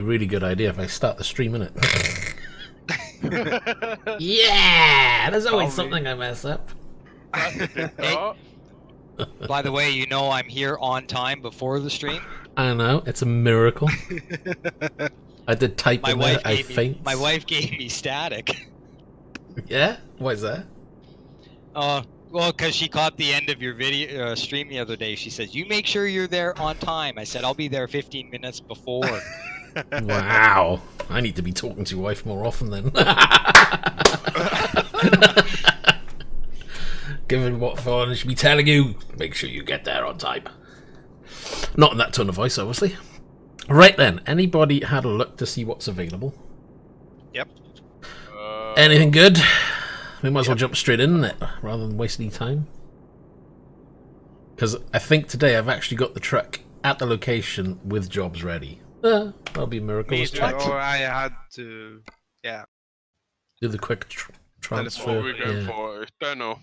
a really good idea if I start the stream in it. Yeah, there's always something I mess up. That's a good thought. By the way, you know I'm here on time before the stream. I know, it's a miracle. I did type My in there, wife I gave me, think. my wife gave me static. Yeah? Why is that? Well, because she caught the end of your video stream the other day. She says, "You make sure you're there on time." I said, "I'll be there 15 minutes before." Wow. I need to be talking to your wife more often then. Given what phone, I should be telling you, make sure you get there on time. Not in that tone of voice, obviously. Right then, anybody had a look to see what's available? Yep. Anything good? We might as well jump straight in it, rather than waste any time. Because I think today I've actually got the truck at the location with jobs ready. That'll be a miracle. Me Let's too, check. or I had to, Do the quick transfer. What are we going for? External.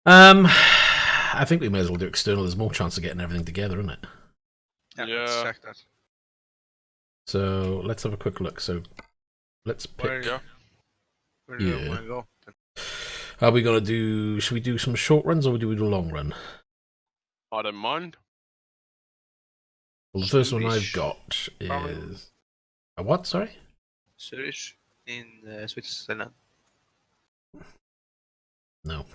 I think we may as well do external. There's more chance of getting everything together, isn't it? let's Yeah. check that. So let's have a quick look. So let's pick. Where do you Yeah. want to go? Are we gonna do? Should we do some short runs or do we do a long run? I don't mind. Well, the first one I've Swedish got farming. is a what? Sorry. Zurich in Switzerland. No.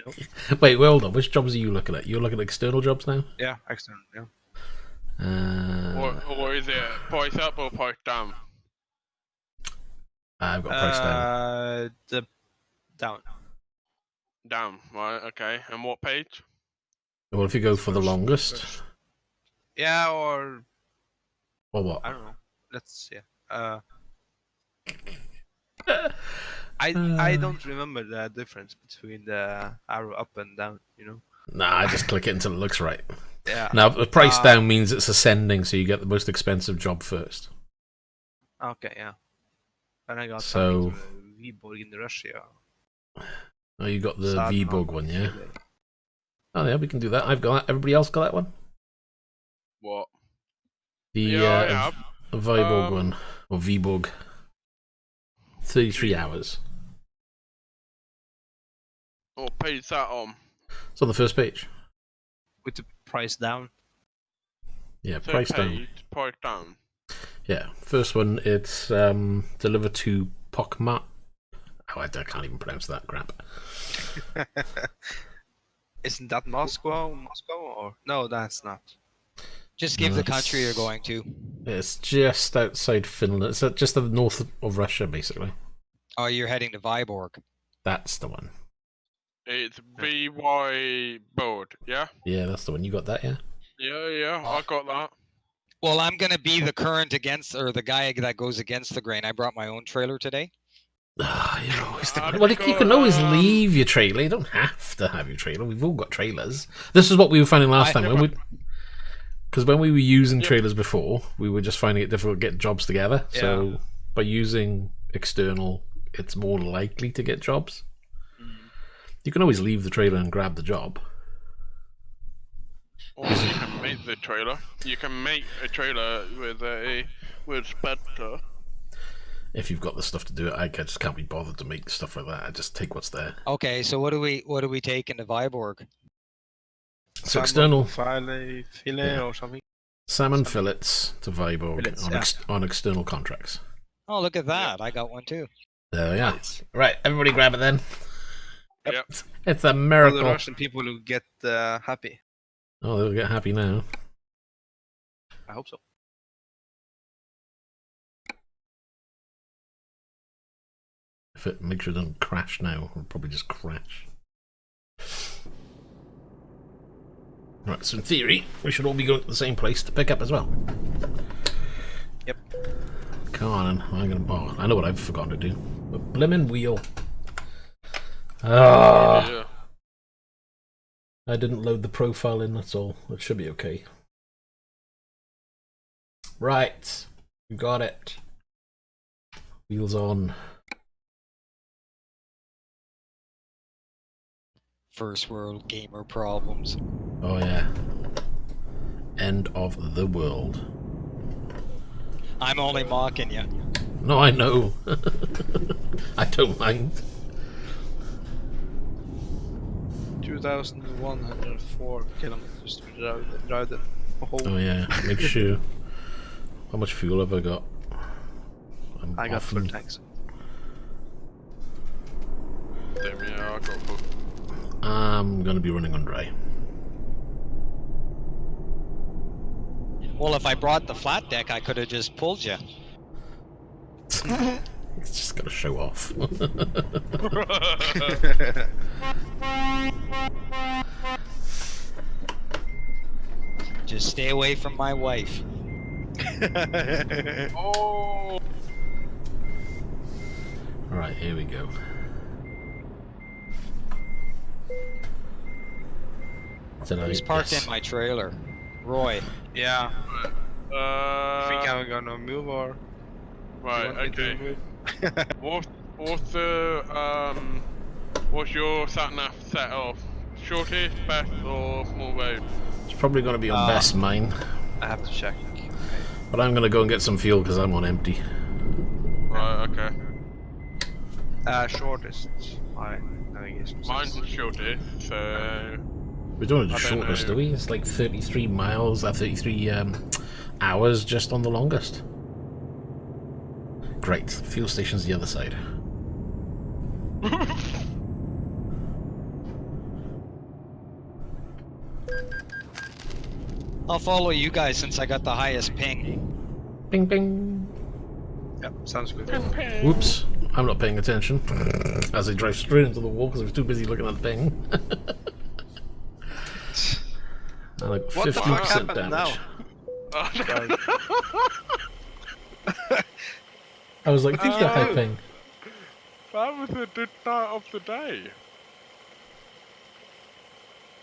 Nope. Wait, well, hold on. Which jobs are you looking at? You're looking at external jobs now? Yeah, external, yeah. Or is it price up or price down? I've got price down. The down. Down, right, okay. And what page? Well, if you go for the First- longest, first. Yeah, or or what? I don't know. Let's see. I don't remember the difference between the arrow up and down, you know? Nah, I just click it until it looks right. Yeah. Now, the price down means it's ascending, so you get the most expensive job first. Okay, yeah. And I got So- something to V-Borg in Russia. Oh, you got the Sad V-Bug man. one, yeah? Oh, yeah, we can do that. I've got that. Everybody else got that one? What? The Yeah, I have. Viborg one, or V-Bug. 33 hours. What page is that on? It's on the first page. With the price down. Yeah, So price down. page, price down. Yeah, first one, it's delivered to Pokmat. Oh, I can't even pronounce that crap. Isn't that Moscow? Or no, that's not. Just give the That's- country you're going to. It's just outside Finland. It's just the north of Russia, basically. Oh, you're heading to Viborg. That's the one. It's VY board, yeah? Yeah, that's the one. You got that, yeah? Yeah, I got that. Well, I'm gonna be the current against, or the guy that goes against the grain. I brought my own trailer today. You're always Have well, you you can got, always leave your trailer. You don't have to have your trailer. We've all got trailers. This is what we were finding last time. Because when we were using trailers before, we were just finding it difficult to get jobs together. Yeah. So by using external, it's more likely to get jobs. You can always leave the trailer and grab the job. Or you can make the trailer. You can make a trailer with Spectre. If you've got the stuff to do it, I just can't be bothered to make stuff like that. I just take what's there. Okay, so what do we take into Viborg? So external Fillet or something. salmon fillets to Viborg Fillets, on external contracts. Oh, look at that! I got one too. There we are. Right, everybody grab it then. Yep. It's a All the miracle. Russian people will get happy. Oh, they'll get happy now. I hope so. If it makes sure it doesn't crash now, it'll probably just crash. Right, so in theory, we should all be going to the same place to pick up as well. Yep. Come on, I'm gonna. Oh, I know what I've forgotten to do. A blimmin' wheel. Ah, Yeah. I didn't load the profile in. That's all. It should be okay. Right, you got it. Wheels on. First world gamer problems. Oh yeah. End of the world. I'm only mocking you. No, I know. I don't mind. 2,104 kilometers to drive it. Oh yeah, make sure. How much fuel have I got? I got full tanks. Damn, yeah, I got full. I'm gonna be running on dry. Well, if I brought the flat deck, I could have just pulled you. It's just gotta show off. Just stay away from my wife. Oh! Alright, here we go. Who's parked in my trailer? Roy. Yeah. Think I'm gonna move or? Right, okay. What's your sat nav set off? Shortest, best, or small road? It's probably gonna be on best mine. I have to check. But I'm gonna go and get some fuel because I'm on empty. Right, okay. Shortest. I guess. Mine's the shortest, so... We don't do I don't shortest, know. do we? It's like 33 miles, 33 hours just on the longest. Great. Fuel station's the other side. I'll follow you guys since I got the highest ping. Bing, bing. Yep, sounds good. Whoops. I'm not paying attention. As I drive straight into the wall because I was too busy looking at the ping. I like What the fuck 50% happened damage. now? I was like, did you get high ping? That was the good start of the day.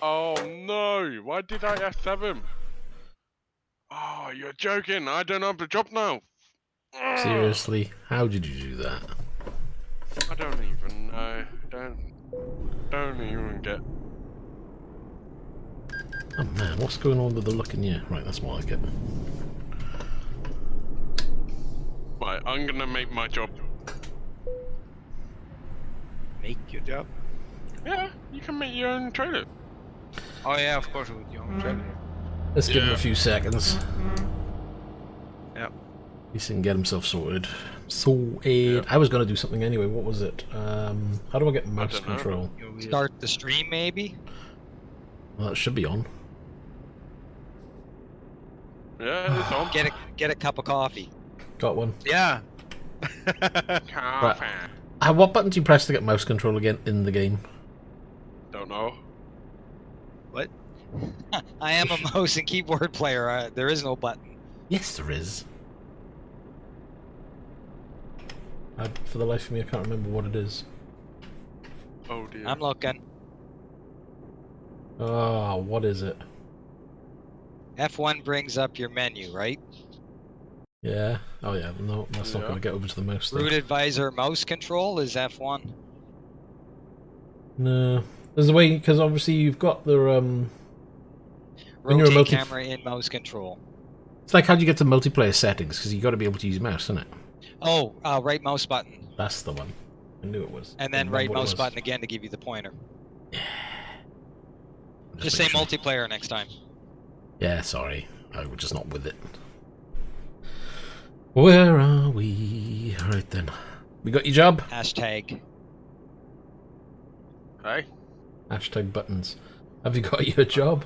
Oh no, why did I F7? Oh, you're joking, I don't have the job now. Seriously, how did you do that? I don't even know, don't even get... Oh man, what's going on with the look in here? Right, that's more like it. Right, I'm gonna make my job. Make your job. Yeah, you can make your own trailer. Oh yeah, of course with your own trailer. Let's give him Yeah. a few seconds. Yep. He can get himself sorted. Sorted. I was going to do something anyway. What was it? How do I get mouse don't know. control? Start the stream, maybe? Well, that should be on. Yeah, it's on. Get a cup of coffee. Got one. Yeah. Coffee. What button do you press to get mouse control again in the game? Don't know. What? I am a mouse and keyboard player. There is no button. Yes, there is. For the life of me, I can't remember what it is. Oh dear. I'm looking. Oh, what is it? F1 brings up your menu, right? Yeah. Oh yeah. No, that's not Yeah. going to get over to the mouse. Though. Root advisor mouse control is F1. No. There's a way because obviously you've got the When you're a Rotate camera in mouse control. It's like how do you get to multiplayer settings? Because you got to be able to use mouse, isn't it? Oh, right mouse button. That's the one. I knew it was. And then Didn't right remember what it mouse was. button again to give you the pointer. Just make say sure. multiplayer next time. Yeah, sorry. I was just not with it. Where are we? Right then. We got your job? Hashtag. Hey, Hashtag buttons. Have you got your job?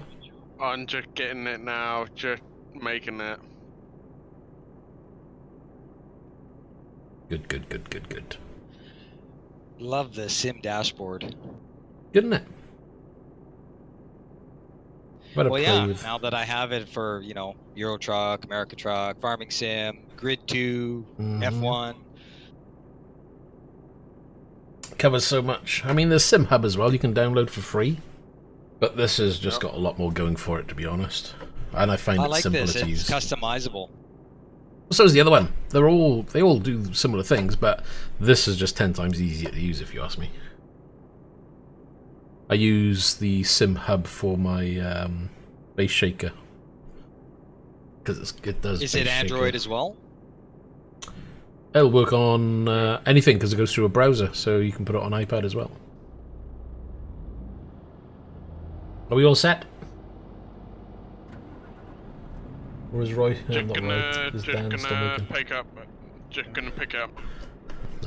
I'm just getting it now, just making it. Good, good, good, good, good. Love the sim dashboard. Good, isn't it? Better Well, play yeah, with. now that I have it for, Euro Truck, America Truck, Farming Sim, Grid 2, Mhm. F1. Covers so much. I mean, there's Sim Hub as well. You can download for free. But this has just got a lot more going for it, to be honest. And I find I it like simple this. to It's use. customizable. So is the other one. They all do similar things, but this is just 10 times easier to use, if you ask me. I use the Sim Hub for my base shaker because it does. Is base it Android shaker. as well? It'll work on anything because it goes through a browser, so you can put it on iPad as well. Are we all set? Or is Roy? Just Not gonna, Roy. Is Dan still making? pick up. Just gonna pick up.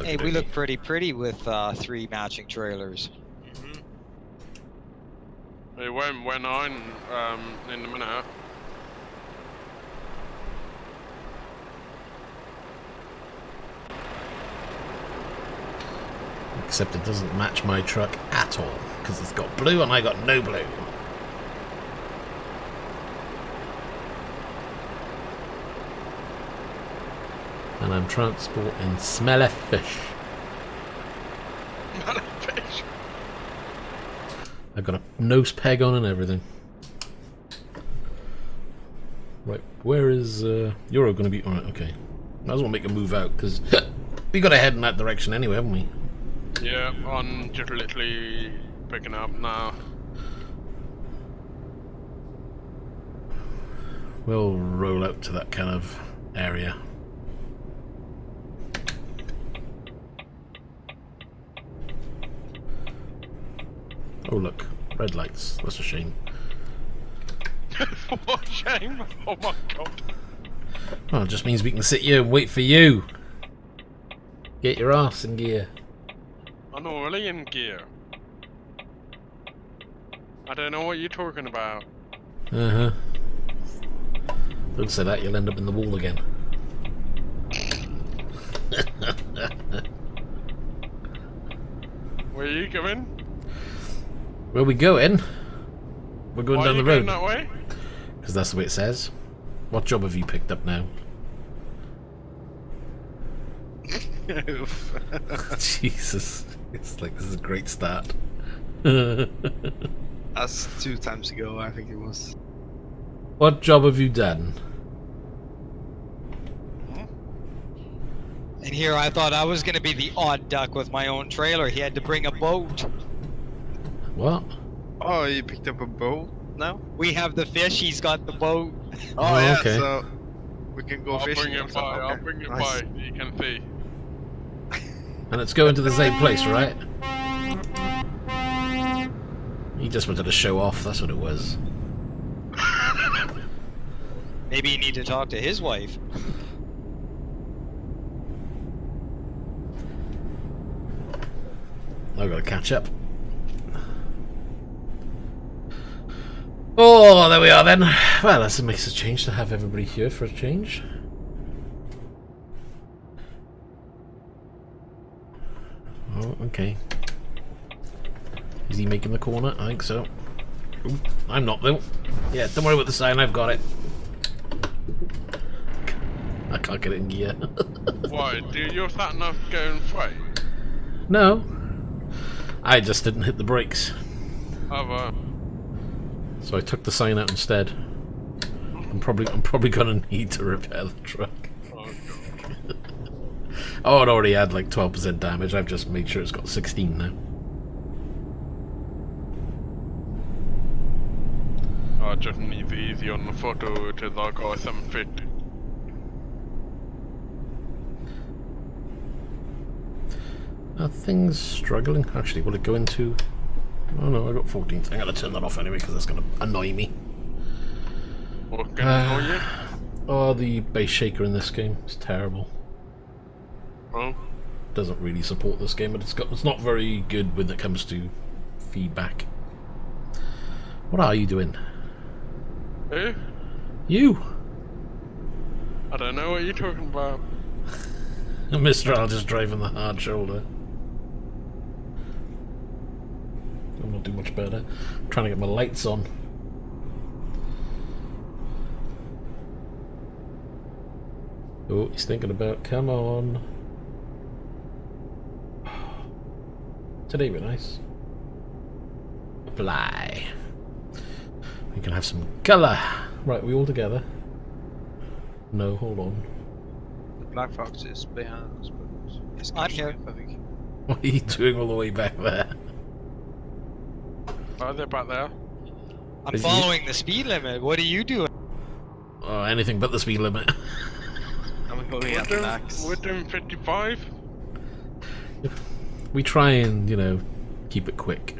Hey, we look pretty with 3 matching trailers. It went on in a minute. Except it doesn't match my truck at all, because it's got blue and I got no blue. And I'm transporting smelly fish. Fish. I've got a nose peg on and everything. Right, where is Euro going to be? Alright, okay. Might as well make a move out, because we got to head in that direction anyway, haven't we? Yeah, I'm just literally picking up now. We'll roll out to that kind of area. Oh look, red lights. That's a shame. What a shame! Oh my god! Well, it just means we can sit here and wait for you. Get your ass in gear. I'm already in gear. I don't know what you're talking about. Uh-huh. Don't say that, you'll end up in the wall again. Where are you going? Where we going? We're going down the road. That way? Because that's the way it says. What job have you picked up now? Jesus. It's like, this is a great start. That's 2 times ago, I think it was. What job have you done? And here I thought I was going to be the odd duck with my own trailer. He had to bring a boat. What? Oh, you picked up a boat now? We have the fish, he's got the boat. Oh, yeah, okay. so we can go I'll fishing. bring or it by. something. I'll Okay, bring it nice. by. You can see. And it's going to the same place, right? He just wanted to show off, that's what it was. Maybe you need to talk to his wife. I've got to catch up. Oh, there we are then. Well, that makes a change to have everybody here for a change. Oh, okay. Is he making the corner? I think so. Ooh, I'm not though. Yeah, don't worry about the sign, I've got it. I can't get it in gear. Why? Do your sat nav going straight? No. I just didn't hit the brakes. Other. So I took the sign out instead. I'm probably gonna need to repair the truck. Oh god. Oh, it already had like 12% damage. I've just made sure it's got 16 now. I just need the easy on the photo to like I 750. Are things struggling? Actually, will it go into... Oh no, I got 14. I'm gonna turn that off anyway because that's gonna annoy me. What can annoy you? Oh, the base shaker in this game is terrible. Oh. Doesn't really support this game, but it's not very good when it comes to feedback. What are you doing? Who? You! I don't know what you're talking about. Mr. just driving the hard shoulder. I'm not doing much better. I'm trying to get my lights on. Oh, he's thinking about, come on. Today be nice. Apply. We can have some colour. Right, we all together? No, hold on. The black fox is behind us, but it's I'm here. I think. What are you doing all the way back there? Oh, they're back there. I'm Is he- following the speed limit. What are you doing? Oh, anything but the speed limit. I'm going We're at doing, max. we're doing 55. We try and, you know, keep it quick.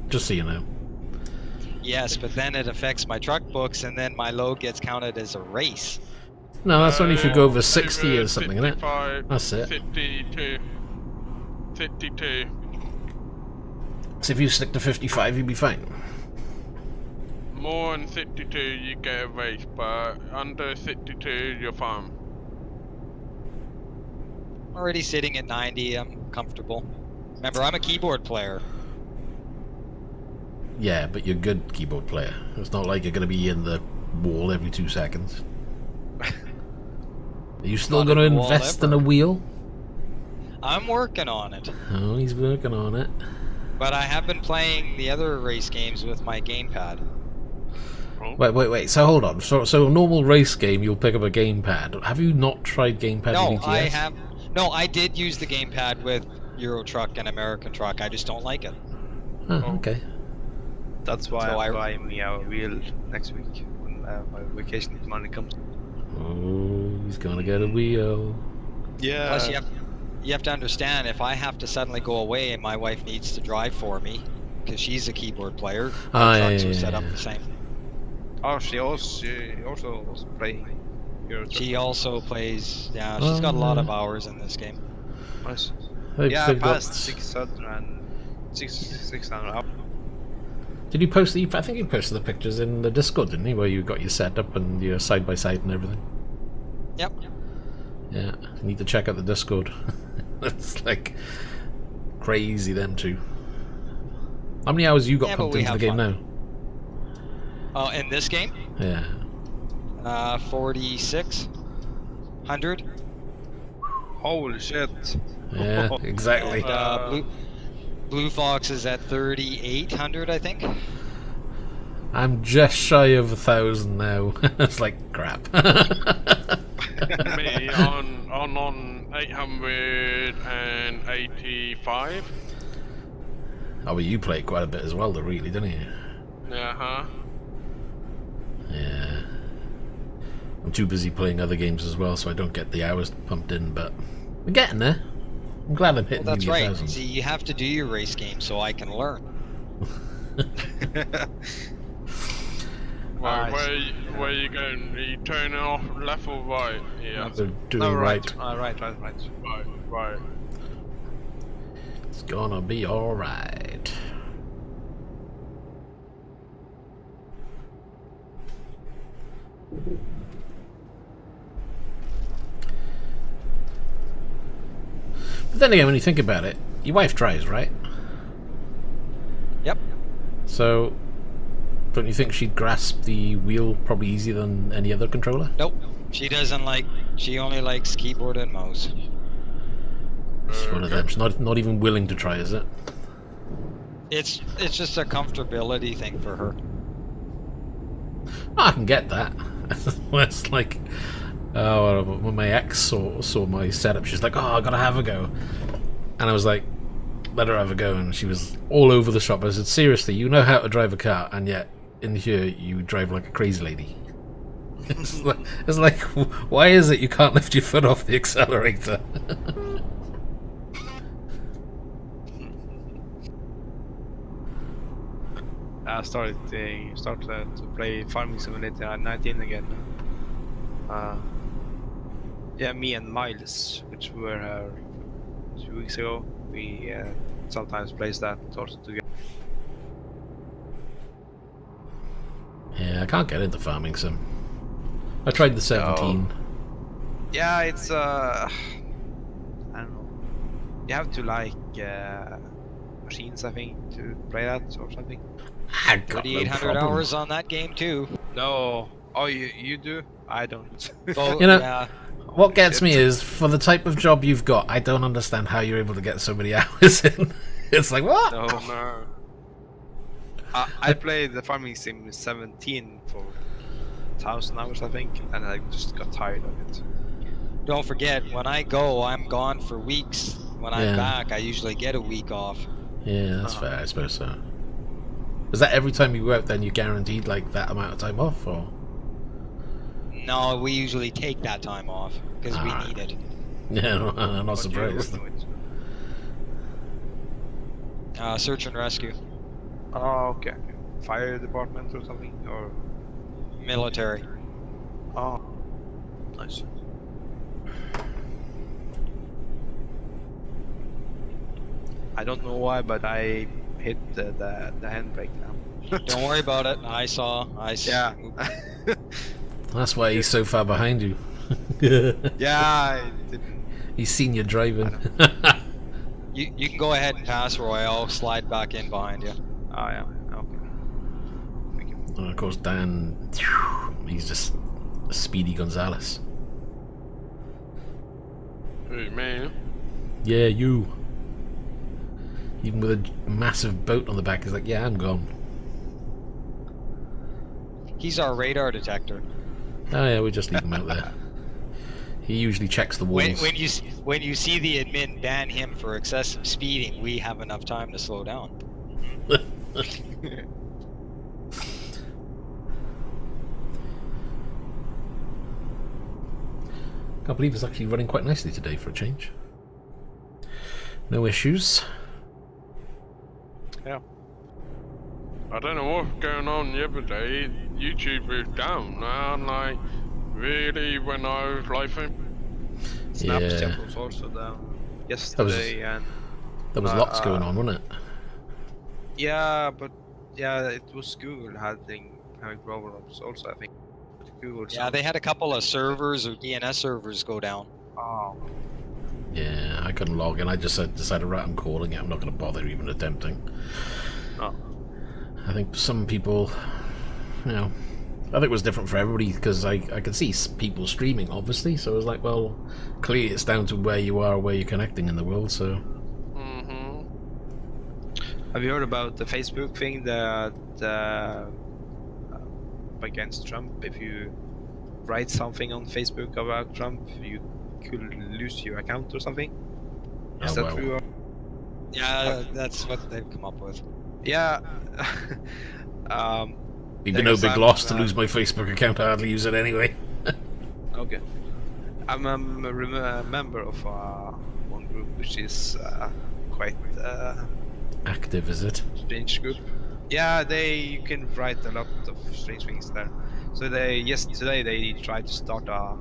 Just so you know. Yes, but then it affects my truck books, and then my load gets counted as a race. No, that's only if you go over 60 over or something, isn't it? 65, That's it. 52. 52. So if you stick to 55, you'll be fine. More than 62, you get a race, but under 62, you're fine. Already sitting at 90, I'm comfortable. Remember, I'm a keyboard player. Yeah, but you're a good keyboard player. It's not like you're going to be in the wall every 2 seconds. Are you still Not going to in the wall invest in ever. a wheel? I'm working on it. Oh, he's working on it. But I have been playing the other race games with my gamepad. Wait. So hold on. So a normal race game, you'll pick up a gamepad. Have you not tried gamepad No, with ETS? I have. No, I did use the gamepad with Euro Truck and American Truck. I just don't like it. Oh, okay. That's why So I'm buying me a wheel next week when my vacation money comes. Oh, he's gonna get a wheel. Yeah. Plus, you have to understand, if I have to suddenly go away and my wife needs to drive for me, because she's a keyboard player, our trucks are set up the same. Oh, she also was playing Euro Truck. She also plays. Yeah, she's got a lot of hours in this game. Nice. They've Yeah, I got- passed 600 hours. Did you post the? I think you posted the pictures in the Discord, didn't you? Where you got your setup and your side by side and everything. Yep. Yeah, you need to check out the Discord. It's like crazy, them two. How many hours you got Yeah, but pumped we into the have game fun. now? Oh, in this game, Yeah. 4,600. Holy shit. Yeah, exactly. And Blue Fox is at 3,800, I think. I'm just shy of 1,000 now. It's like crap. Me on 885. Oh, well, you played quite a bit as well, though, really, didn't you? Uh-huh. Yeah. I'm too busy playing other games as well, so I don't get the hours pumped in, but we're getting there. I'm glad I'm hitting Well, that's nearly right. 1,000. See, you have to do your race game so I can learn. Right, Nice. where you going? Are you turning off left or right? Yeah. They're doing No, right. right. Right. It's gonna be alright. But then again, when you think about it, your wife drives, right? Yep. So, don't you think she'd grasp the wheel probably easier than any other controller? Nope. She doesn't like. She only likes keyboard and mouse. It's one of them. She's not even willing to try, is it? It's just a comfortability thing for her. I can get that. It's like, when my ex saw my setup, she's like, "Oh, I gotta have a go," and I was like, "Let her have a go," and she was all over the shop. I said, "Seriously, you know how to drive a car, and yet in here you drive like a crazy lady." It's like, why is it you can't lift your foot off the accelerator? I started to play Farming Simulator at 19 again. Yeah, me and Miles, which were 2 weeks ago, we sometimes plays that also together. Yeah, I can't get into farming sim. I tried the 17. Yeah, it's I don't know. You have to like machines, I think, to play that or something. I got no 3,800 problem. hours on that game too. No. Oh, you do? I don't. Oh, You know- yeah. What gets me is, for the type of job you've got, I don't understand how you're able to get so many hours in. It's like, what? No. No. I played the Farming Sim 17 for 1,000 hours, I think, and I just got tired of it. Don't forget, when I go, I'm gone for weeks. When I'm Yeah. back, I usually get a week off. Yeah, that's fair, I suppose so. Is that every time you go out then you're guaranteed like that amount of time off, or? No, we usually take that time off because we Alright. need it. Yeah, I'm not What do you surprised. working with? Search and rescue, Oh, okay. Fire department or something? Or military. oh, nice. I don't know why, but I hit the handbrake now. Don't worry about it. I saw. Yeah. That's why he's so far behind you. Yeah, I didn't. He's seen you driving. You can go ahead and pass, Roy. I'll slide back in behind you. Oh, yeah. Okay. Thank you. And of course, Dan, he's just Speedy Gonzales. Hey, man. Yeah, you. Even with a massive boat on the back, he's like, yeah, I'm gone. He's our radar detector. Oh yeah, we just leave him out there. He usually checks the walls. When you see the admin ban him for excessive speeding, we have enough time to slow down. Can't believe it's actually running quite nicely today for a change. No issues. Yeah. I don't know what's going on the other day. YouTube is down now, like, really, when I was living. Snapchat Yeah. was also down yesterday, and There was lots going on, wasn't it? yeah, but yeah, it was Google having problems also, I think. Google. Yeah, they had a couple of servers or DNS servers go down. Oh. Yeah, I couldn't log in. I just decided, right, I'm calling it. I'm not going to bother even attempting. Oh. I think some people, you know, I think it was different for everybody because I could see people streaming, obviously. So I was like, well, clearly it's down to where you are, where you're connecting in the world. So. Mm-hmm. Have you heard about the Facebook thing that against Trump? If you write something on Facebook about Trump, you could lose your account or something. Is that well. true? Yeah, that's what they've come up with. Yeah. It'd be no big loss to lose my Facebook account. I hardly use it anyway. Okay. I'm a member of one group which is quite Active, is it? strange group. Yeah, you can write a lot of strange things there. So yesterday they tried to start a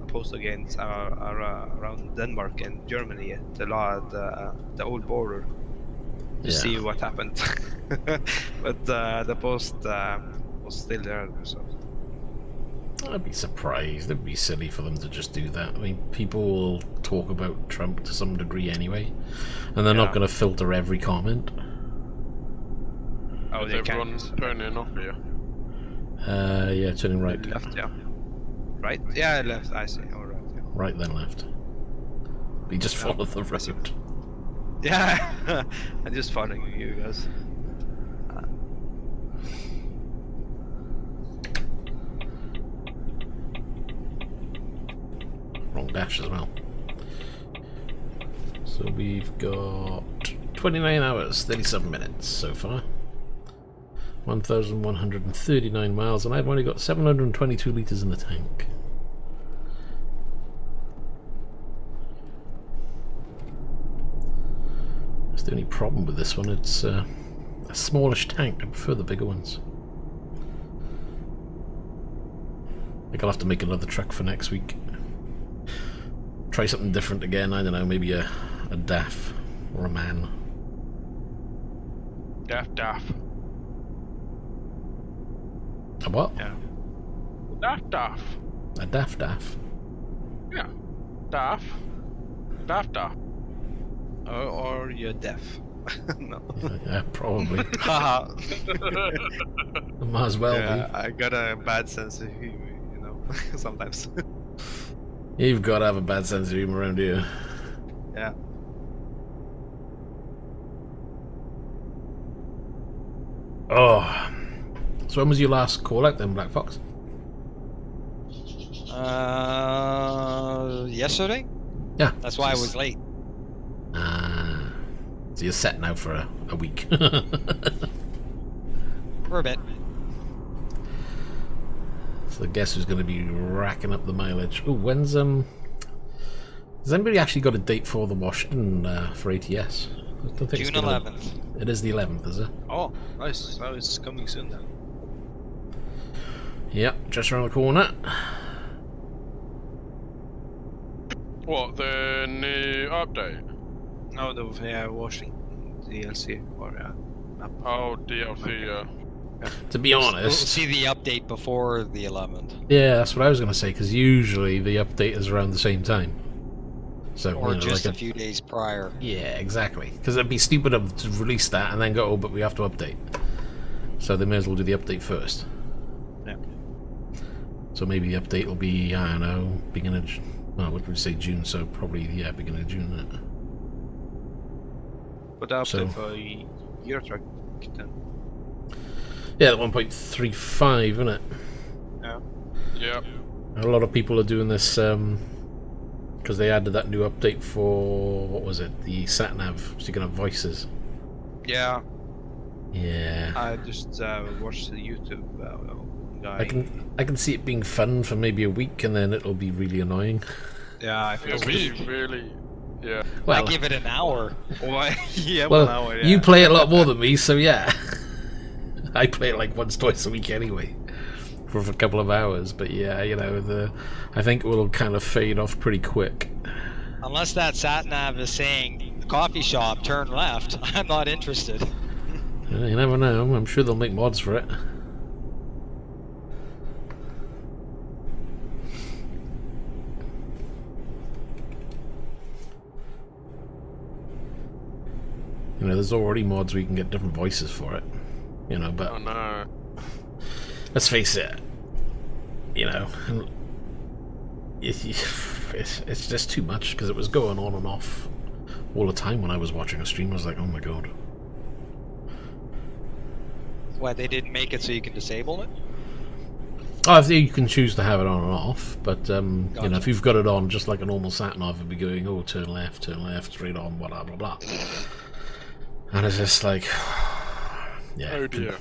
post against around Denmark and Germany, the old border, to see what happened. But the post was still there. So I'd be surprised. It'd be silly for them to just do that. I mean, people will talk about Trump to some degree anyway, and they're not going to filter every comment. oh, Is they everyone can't. turning off here? Yeah, turning right. Left, yeah. Right? Yeah, left. I see. All right. Yeah. Right then left. We just follow the road. Yeah, I'm just following you guys. Wrong dash as well. So we've got 29 hours, 37 minutes so far. 1,139 miles, and I've only got 722 litres in the tank. That's the only problem with this one. It's a smallish tank. I prefer the bigger ones. I think I'll have to make another truck for next week. Try something different again. I don't know, maybe a DAF or a MAN. Daff. A what? Yeah. Daff. A DAF. Yeah. Daff. Or you're deaf. No. Yeah, probably. Haha. Might as well Yeah, I got a bad sense of humor, you know, sometimes. be. You've got to have a bad sense of humour around here. Yeah. Oh. So when was your last call out then, Black Fox? Yesterday? Yeah. That's why I was late. So you're set now for a week. For a bit. So guess who's going to be racking up the mileage? Oh, when's has anybody actually got a date for the Washington for ATS? I don't think June 11th. It is the 11th, is it? Oh, nice. So it's coming soon then. Yep, just around the corner. What, the new update? No, the Washington DLC or map. Oh, DLC, yeah. To be We'll honest, see the update before the 11th. yeah, that's what I was going to say, because usually the update is around the same time. So, Or you know, just like a few days prior. Yeah, exactly. Because it'd be stupid to release that and then go, oh, but we have to update. So they may as well do the update first. Yeah. So maybe the update will be, I don't know, beginning of, well, what would we say, June, so probably, yeah, beginning of June. But the update So- for Eurotrack then. Yeah, the 1.35, isn't it? Yeah. Yep. A lot of people are doing this, because they added that new update for, what was it, the sat-nav, so you can have voices. Yeah. Yeah. I just watched the YouTube guy. I can see it being fun for maybe a week, and then it'll be really annoying. Yeah, I feel It'll be really, yeah. Well, I give it an hour. Why? Yeah, well, 1 hour. Yeah. you play it a lot more than me, so yeah. I play it like once, twice a week anyway, for a couple of hours. But yeah, you know, I think it will kind of fade off pretty quick. Unless that sat nav is saying coffee shop, turn left. I'm not interested. You never know. I'm sure they'll make mods for it. You know, there's already mods where you can get different voices for it. You know, but Oh no. let's face it. You know, it's just too much because it was going on and off all the time when I was watching a stream. I was like, oh my god. Why, they didn't make it so you can disable it? Oh, you can choose to have it on and off, but you know, Gotcha. if you've got it on just like a normal sat nav, it'd be going, oh, turn left, straight on, blah blah blah. And it's just like, yeah. Oh dear.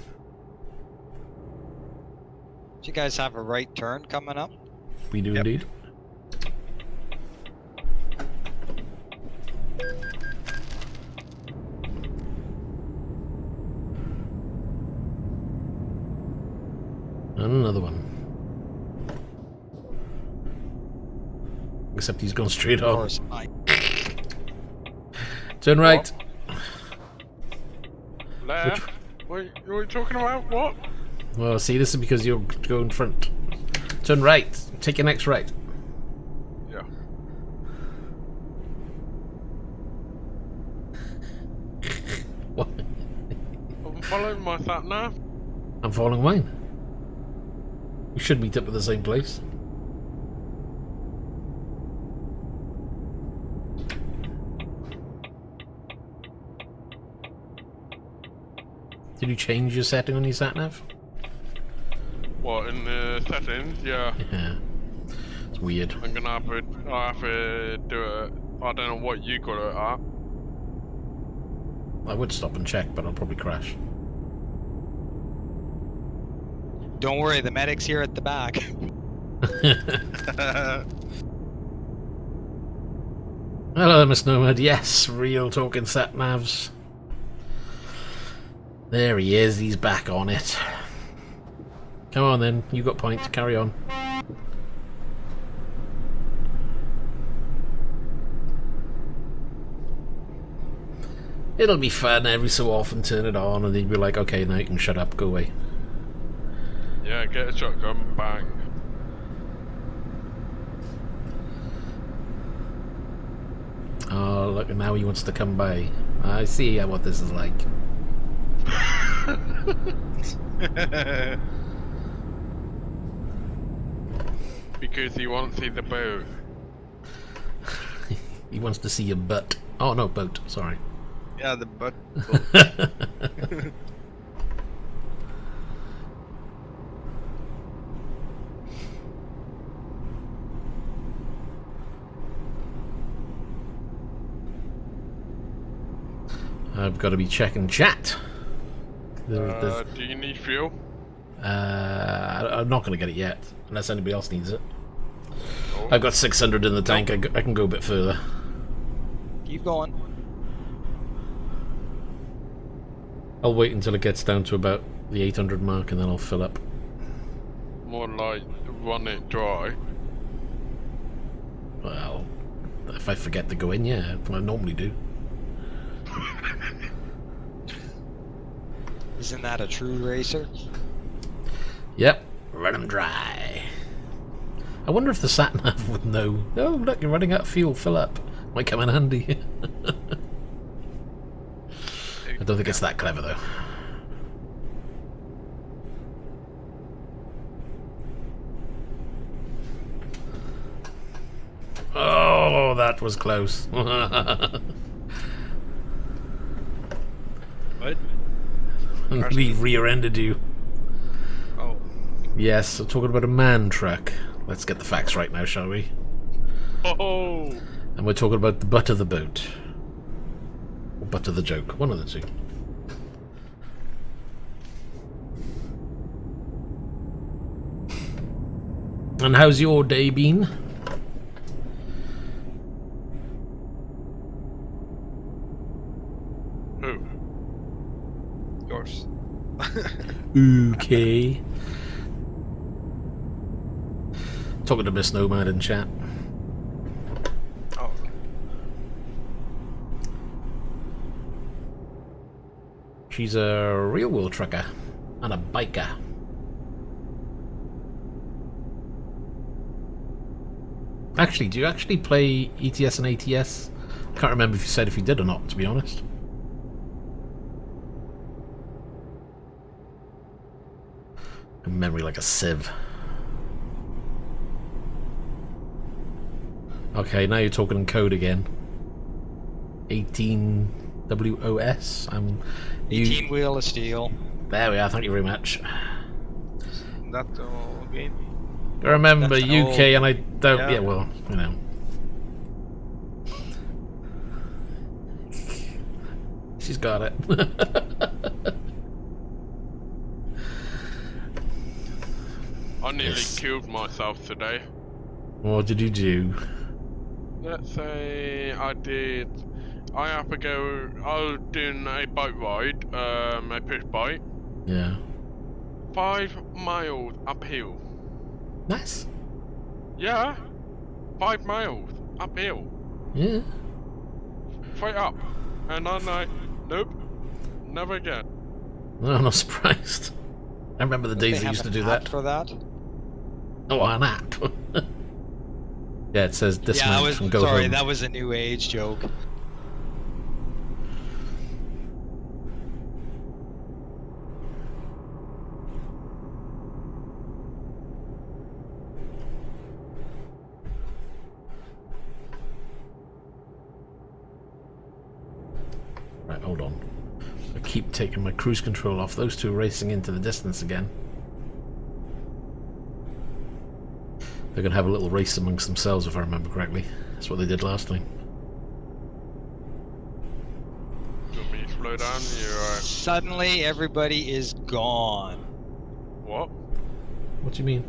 Do you guys have a right turn coming up? We do Yep. indeed. And another one. Except he's gone straight Of on. course. Turn right. Left? What are you talking about? What? Well, see, this is because you're going front. Turn right. Take your next right. Yeah. What? I'm following my sat nav. I'm following mine. We should meet up at the same place. Did you change your setting on your sat nav? What, in the settings? Yeah. Yeah. It's weird. I'm gonna have to do it. I don't know what you got it at. I would stop and check, but I'll probably crash. Don't worry, the medic's here at the back. Hello, Miss Nomad. Yes, real talking sat navs. There he is. He's back on it. Come on then. You got points. Carry on. It'll be fun every so often. Turn it on, and then you'll be like, "Okay, now you can shut up. Go away." Yeah, get a shotgun, bang. Oh, look! Now he wants to come by. I see what this is like. Because he wants to see the boat. He wants to see your butt. Oh no, boat. Sorry. Yeah, the butt. I've got to be checking chat. Do you need fuel? I'm not going to get it yet, unless anybody else needs it. Oh. I've got 600 in the tank. I can go a bit further. Keep going. I'll wait until it gets down to about the 800 mark, and then I'll fill up. More like run it dry. Well, if I forget to go in, yeah, I normally do. Isn't that a true racer? Yep, run them dry. I wonder if the sat-nav would know. Oh, look, you're running out of fuel, fill up. Might come in handy. I don't think it's that clever, though. Oh, that was close. What? We rear-ended you. Oh. Yes, I'm talking about a man truck. Let's get the facts right now, shall we? Oh! And we're talking about the butt of the boat. Or butt of the joke. One of the two. And how's your day been? Who? Yours. Okay. Talking to Miss Nomad in chat. Oh. Okay. She's a real world trucker and a biker. Actually, do you actually play ETS and ATS? I can't remember if you said if you did or not, to be honest. Memory like a sieve. Okay, now you're talking in code again. 18 WOS. 18 wheel of steel. There we are, thank you very much. That game. I remember That's an UK old- and I don't... Yeah. Yeah, well, you know. She's got it. I nearly Yes. killed myself today. What did you do? Let's say I have to go, I was doing a bike ride, a push bike, Yeah. 5 miles uphill. Nice. Yeah, 5 miles uphill, Yeah. straight up. And I'm like, nope, never again. No, I'm not surprised. I remember the days They I used have to an do app that. for that. Oh, an app. Yeah, it says Yeah, dismount and go sorry, home. that was a new age joke. Right, hold on. I keep taking my cruise control off. Those two are racing into the distance again. They're going to have a little race amongst themselves, if I remember correctly. That's what they did last time. Do you want me to slow down? You're right. Suddenly, everybody is gone. What? What do you mean?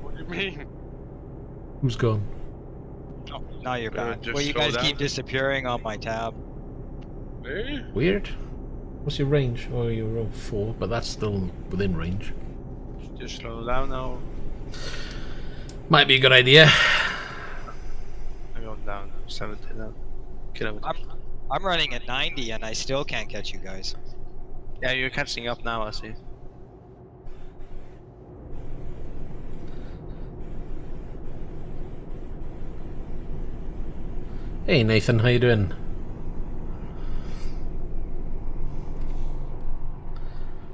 What do you mean? Who's gone? Oh, now you're back. just Well, you slow guys down. keep disappearing on my tab. Eh? Weird. What's your range? Oh, you're 4, but that's still within range. Just slow down now. Might be a good idea. I'm going down 70 now. Kilometers. I'm running at 90 and I still can't catch you guys. Yeah, you're catching up now, I see. Hey Nathan, how you doing?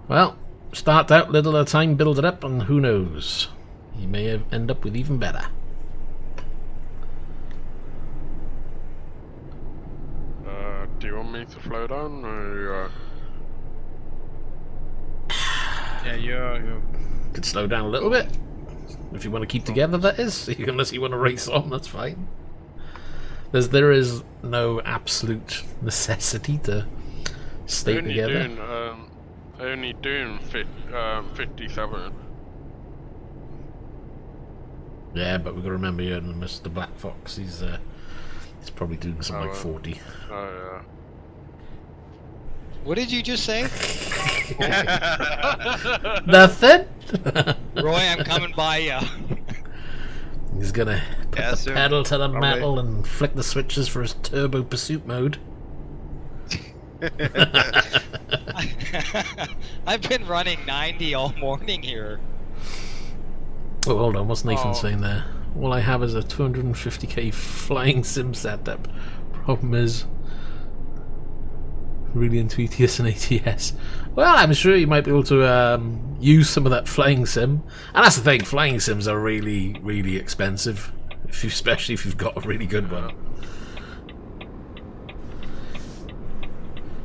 Well, start out little at a time, build it up, and who knows? You may end up with even better. Do you want me to slow down or Yeah, you're Could slow down a little bit. If you want to keep together, that is. Unless you want to race on, that's fine. There is no absolute necessity to stay We're only together. doing only doing 57. Yeah, but we've got to remember here, Mr. Black Fox, he's probably doing something like 40. Oh What did you just say? Nothing. Roy, I'm coming by ya. He's gonna put the soon. pedal to the Probably. metal and flick the switches for his turbo pursuit mode. I've been running 90 all morning here. Oh, hold on, what's Nathan Oh. saying there? All I have is a 250k flying sim setup. Problem is, really into ETS and ATS. Well, I'm sure you might be able to use some of that flying sim. And that's the thing, flying sims are really, really expensive. Especially if you've got a really good one.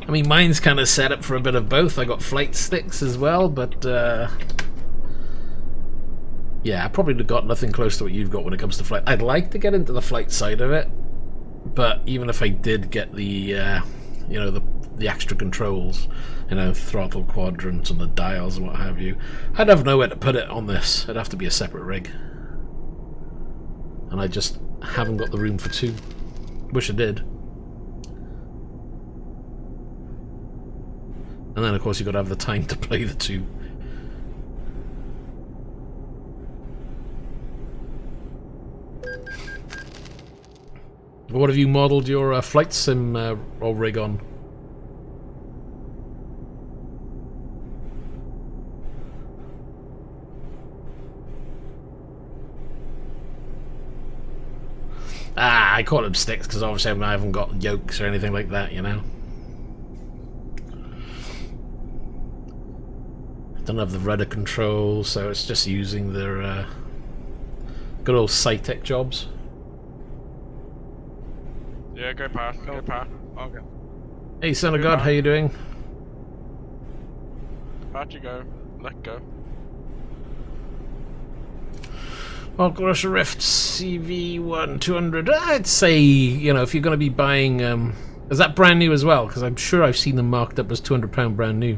I mean, mine's kind of set up for a bit of both. I got flight sticks as well, but yeah, I probably got nothing close to what you've got when it comes to flight. I'd like to get into the flight side of it, but even if I did get the, you know, the extra controls, you know, throttle quadrants and the dials and what have you, I'd have nowhere to put it on this. It'd have to be a separate rig, and I just haven't got the room for two. Wish I did. And then, of course, you've got to have the time to play the two. What have you modelled your flight sim or rig on? Ah, I call them sticks because obviously I haven't got yokes or anything like that, you know. Don't have the rudder control, so it's just using their good old Simtech jobs. Yeah, go past. Okay. Hey, son of God, how you doing? Out you go. Let go. Oculus Rift CV1 200. I'd say, you know, if you're going to be buying, is that brand new as well? Because I'm sure I've seen them marked up as £200 brand new.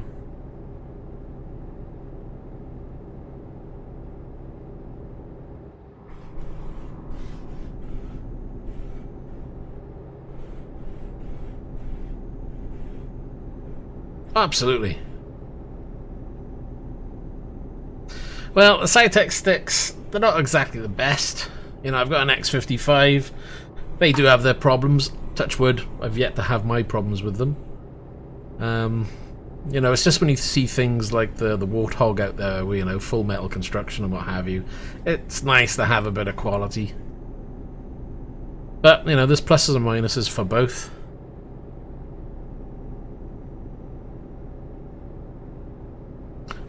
Absolutely. Well, the Simtech sticks, they're not exactly the best. You know, I've got an X55. They do have their problems. Touch wood, I've yet to have my problems with them. You know, it's just when you see things like the Warthog out there, where, you know, full metal construction and what have you, it's nice to have a bit of quality. But, you know, there's pluses and minuses for both.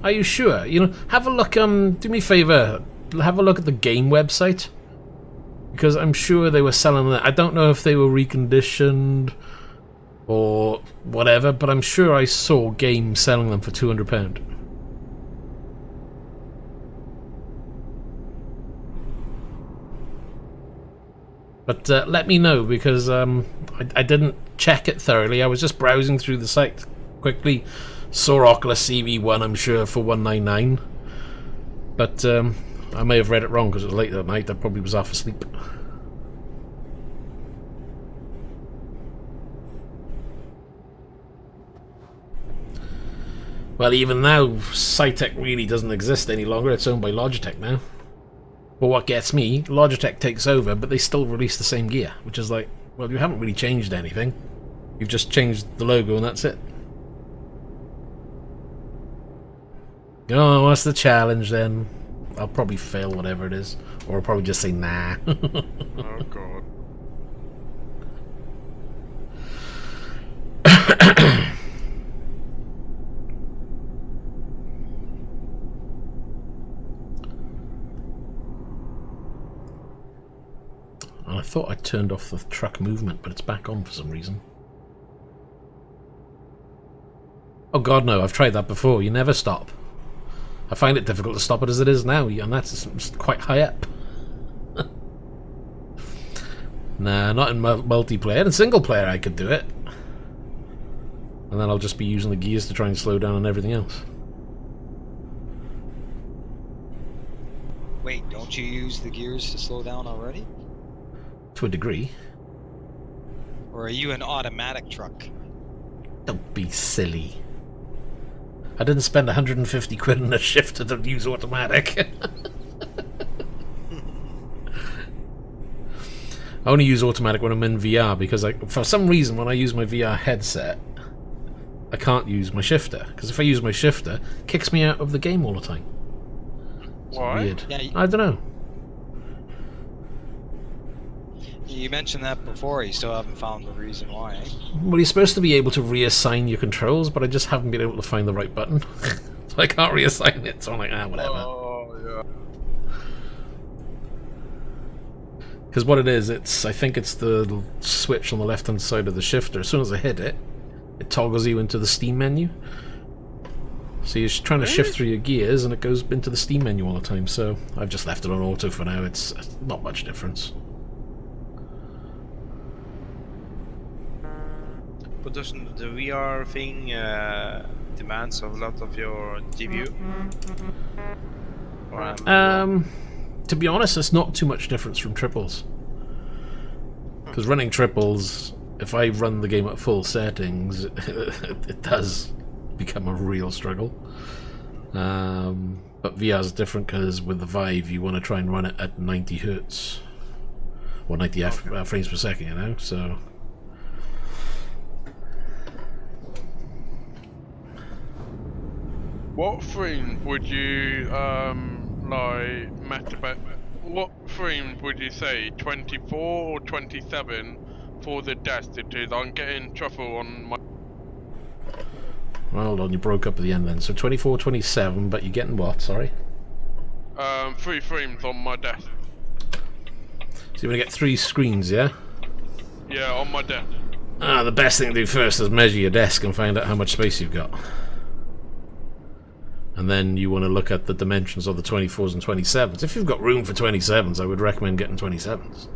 Are you sure? You know, have a look, do me a favour, have a look at the game website. Because I'm sure they were selling that. I don't know if they were reconditioned or whatever, but I'm sure I saw games selling them for £200. But let me know, because I didn't check it thoroughly. I was just browsing through the site quickly. Saw Oculus CV1, I'm sure, for $199. But I may have read it wrong because it was late that night. I probably was half asleep. Well, even now, Simtech really doesn't exist any longer. It's owned by Logitech now. But what gets me, Logitech takes over, but they still release the same gear, which is like, well, you haven't really changed anything. You've just changed the logo and that's it. Oh, what's the challenge then? I'll probably fail whatever it is. Or I'll probably just say nah. Oh god. I thought I turned off the truck movement, but it's back on for some reason. Oh god, no, I've tried that before. You never stop. I find it difficult to stop it as it is now, and that's quite high up. Nah, not in multiplayer. In single player I could do it. and then I'll just be using the gears to try and slow down on everything else. Wait, don't you use the gears to slow down already? To a degree. Or are you an automatic truck? Don't be silly. I didn't spend 150 quid on a shifter to use automatic. I only use automatic when I'm in VR because for some reason when I use my VR headset I can't use my shifter, because if I use my shifter it kicks me out of the game all the time. It's Why? weird. Yeah, I don't know. You mentioned that before, you still haven't found the reason why. Well, you're supposed to be able to reassign your controls, but I just haven't been able to find the right button. So I can't reassign it, so I'm like, whatever. Oh, yeah. Because what it is, I think it's the switch on the left-hand side of the shifter. As soon as I hit it, it toggles you into the Steam menu. So you're trying to shift through your gears, and it goes into the Steam menu all the time. So I've just left it on auto for now. It's not much difference. But doesn't the VR thing demands a lot of your GPU? To be honest, it's not too much difference from triples. Because running triples, if I run the game at full settings, it does become a real struggle. But VR is different because with the Vive, you want to try and run it at 90 Hz. Or 90 frames per second, you know, so... What frame would you like MediaPad? What frame would you say 24 or 27 for the desk it is? I'm getting truffle on my. Well, hold on, you broke up at the end then. So 24, 27, but you're getting what? Sorry. 3 frames on my desk. So you're gonna get 3 screens, yeah? Yeah, on my desk. The best thing to do first is measure your desk and find out how much space you've got. And then you want to look at the dimensions of the 24s and 27s. If you've got room for 27s, I would recommend getting 27s.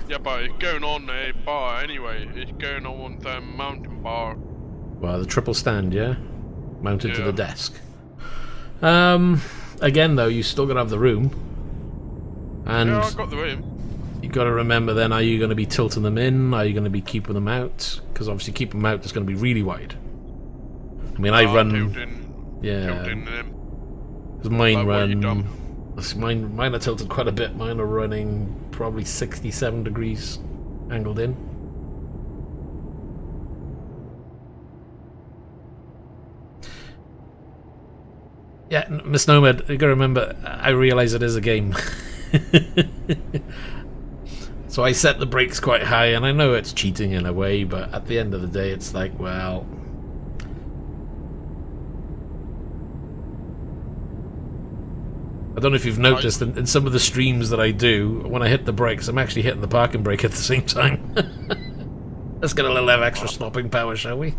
Yeah, but it's going on a bar anyway. It's going on the mountain bar. Well, the triple stand, yeah? Mounted to the desk. Again, though, you still got to have the room. And yeah, I got the room. you got to remember then, are you going to be tilting them in? Are you going to be keeping them out? Because obviously keeping them out is going to be really wide. I mean, I run... Tilting them. Because mine Like what you run... Mine are tilted quite a bit. Mine are running probably 67 degrees angled in. Yeah, Miss Nomad, you gotta remember, I realise it is a game. So I set the brakes quite high, and I know it's cheating in a way, but at the end of the day, it's like, well... I don't know if you've noticed in some of the streams that I do, when I hit the brakes, I'm actually hitting the parking brake at the same time. Let's get a little have extra stopping power, shall we?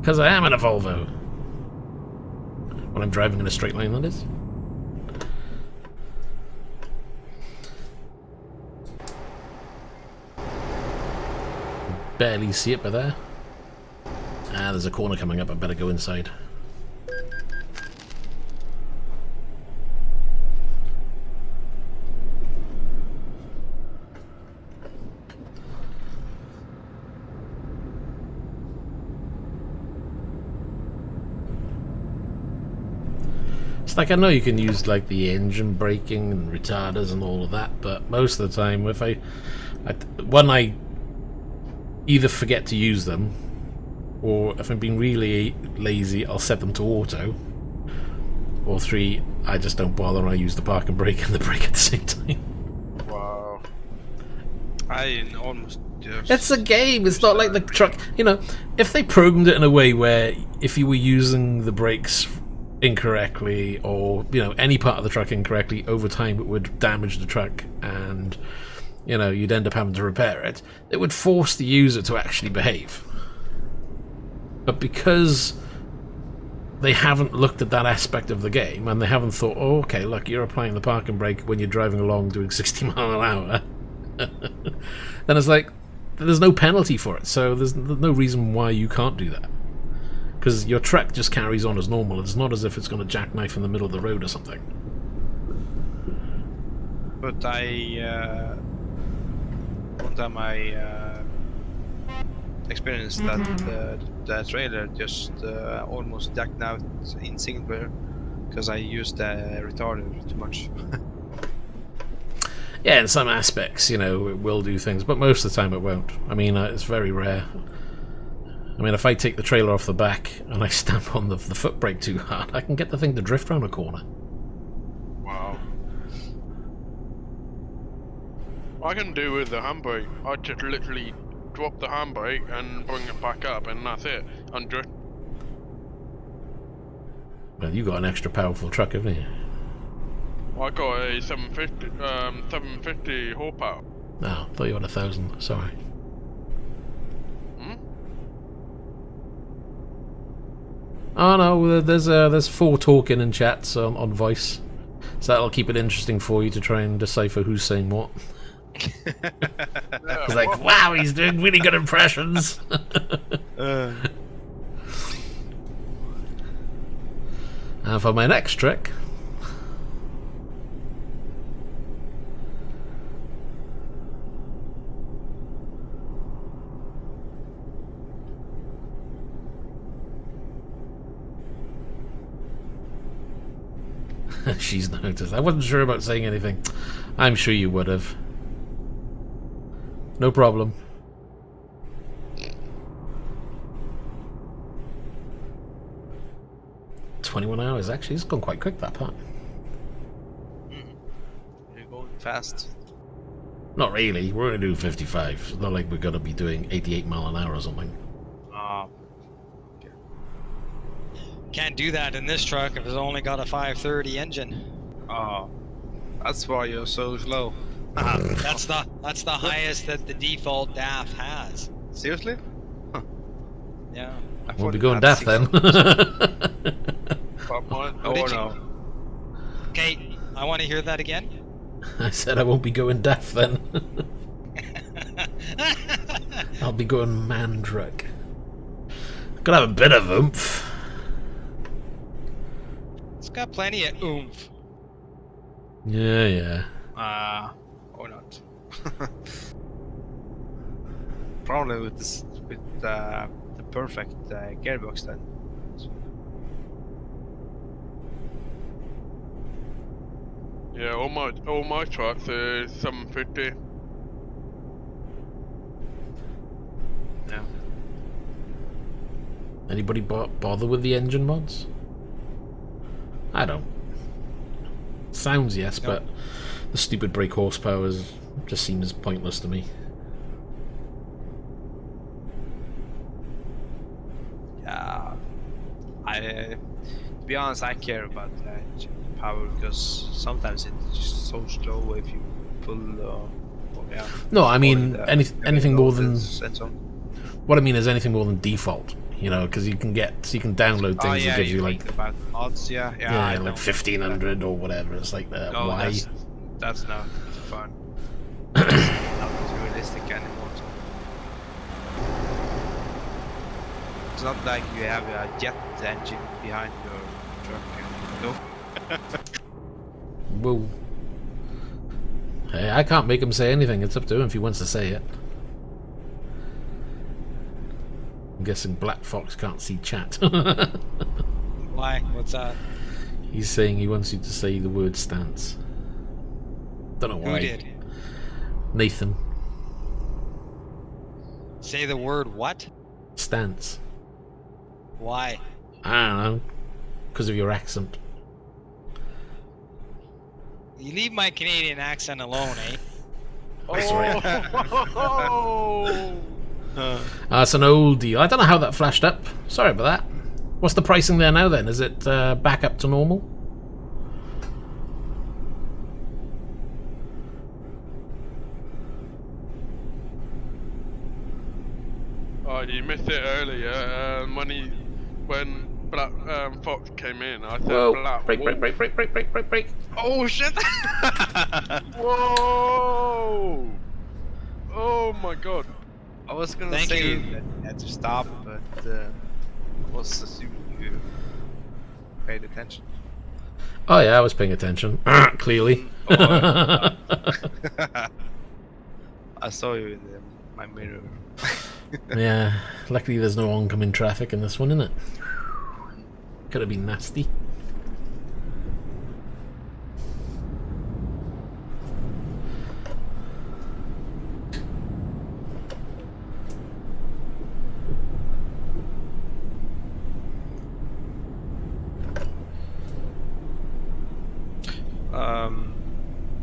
Because I am in a Volvo. When I'm driving in a straight line, that is. Barely see it by there. Ah, there's a corner coming up, I better go inside. It's like, I know you can use like the engine braking and retarders and all of that, but most of the time, if I either forget to use them, or if I'm being really lazy, I'll set them to auto. Or 3, I just don't bother and I use the park and brake and the brake at the same time. Wow. I almost just... It's a game, it's not like the truck. You know, if they programmed it in a way where if you were using the brakes incorrectly, or, you know, any part of the truck incorrectly, over time it would damage the truck and, you know, you'd end up having to repair it, it would force the user to actually behave. But because they haven't looked at that aspect of the game, and they haven't thought, oh, okay, look, you're applying the parking brake when you're driving along doing 60 mile an hour. Then it's like, there's no penalty for it, so there's no reason why you can't do that. Because your truck just carries on as normal. It's not as if it's going to jackknife in the middle of the road or something. But one time I experienced that the trailer just almost jackknifed in single player because I used the retarder too much. Yeah, in some aspects, you know, it will do things, but most of the time it won't. I mean, it's very rare. I mean, if I take the trailer off the back and I stamp on the foot brake too hard, I can get the thing to drift around a corner. Wow. I can do with the handbrake. I just literally drop the handbrake and bring it back up, and that's it. And drift. Well, you got an extra powerful truck, haven't you? I got a 750 horsepower. No, I thought you had 1,000. Sorry. Oh no, there's 4 talking in chats on voice, so that'll keep it interesting for you to try and decipher who's saying what. It's like, wow, he's doing really good impressions. And for my next trick, she's noticed. I wasn't sure about saying anything. I'm sure you would have. No problem. $21 actually. It's gone quite quick, that part. You're going fast. Not really. We're only doing 55. It's not like we're going to be doing 88 mile an hour or something. Okay. Can't do that in this truck if it's only got a 530 engine. Oh, that's why you're so slow. That's the highest that the default DAF has. Seriously? Huh. Yeah. We'll be going deaf then. Oh no. Okay, I want to hear that again. I said I won't be going deaf then. I'll be going man truck. Gotta have a bit of oomph. It's got plenty of oomph. Yeah. Or not. Probably with the perfect gearbox then. Yeah, all my trucks are 750. Yeah. Anybody bother with the engine mods? I don't. Sounds yes, but the stupid brake horsepower just seems pointless to me. Yeah. To be honest, I care about power because sometimes it's just so slow if you pull. No, I mean anything more than. So. What I mean is anything more than default. You know, because you can download things that give you like odds, yeah, like 1500 or whatever. It's like why? That's not fun. Not realistic anymore. It's not like you have a jet engine behind your truck. No. Well, hey, I can't make him say anything. It's up to him if he wants to say it. I'm guessing Black Fox can't see chat. Why? What's that? He's saying he wants you to say the word stance. Don't know why. Who did? Nathan. Say the word what? Stance. Why? I don't know. Because of your accent. You leave my Canadian accent alone, eh? That's right. Oh! That's an old deal. I don't know how that flashed up. Sorry about that. What's the pricing there now then? Is it back up to normal? Oh, you missed it earlier. When Black Fox came in. I said Whoa! Black Break! Wolf. Break! Oh shit! Whoa! Oh my god! I was gonna Thank say you. that you had to stop, but I was assuming you paid attention. Oh yeah, I was paying attention. Clearly. Oh, I saw you in my mirror. Yeah. Luckily, there's no oncoming traffic in this one, innit? Could have been nasty.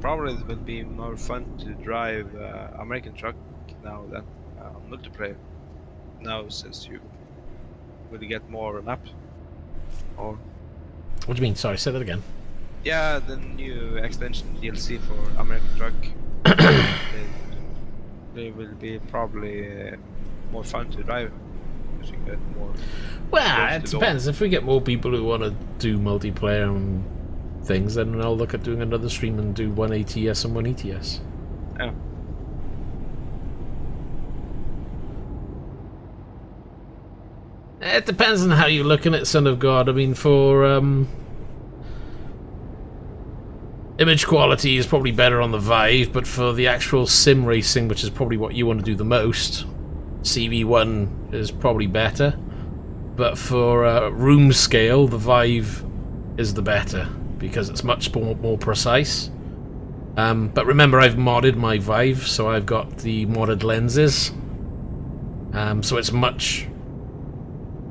Probably it will be more fun to drive American truck now than multiplayer. Now, since you will get more map. Or What do you mean? Sorry, say that again. yeah, the new extension DLC for American truck. They will be probably more fun to drive because you get more. Well, Close it to goal. depends. If we get more people who want to do multiplayer and things, then I'll look at doing another stream and do one ATS and one ETS. Yeah. It depends on how you're looking at Son of God. I mean, for image quality is probably better on the Vive, but for the actual sim racing, which is probably what you want to do the most, CV1 is probably better. But for room scale, the Vive is the better, because it's much more precise. But remember, I've modded my Vive, so I've got the modded lenses. So it's much...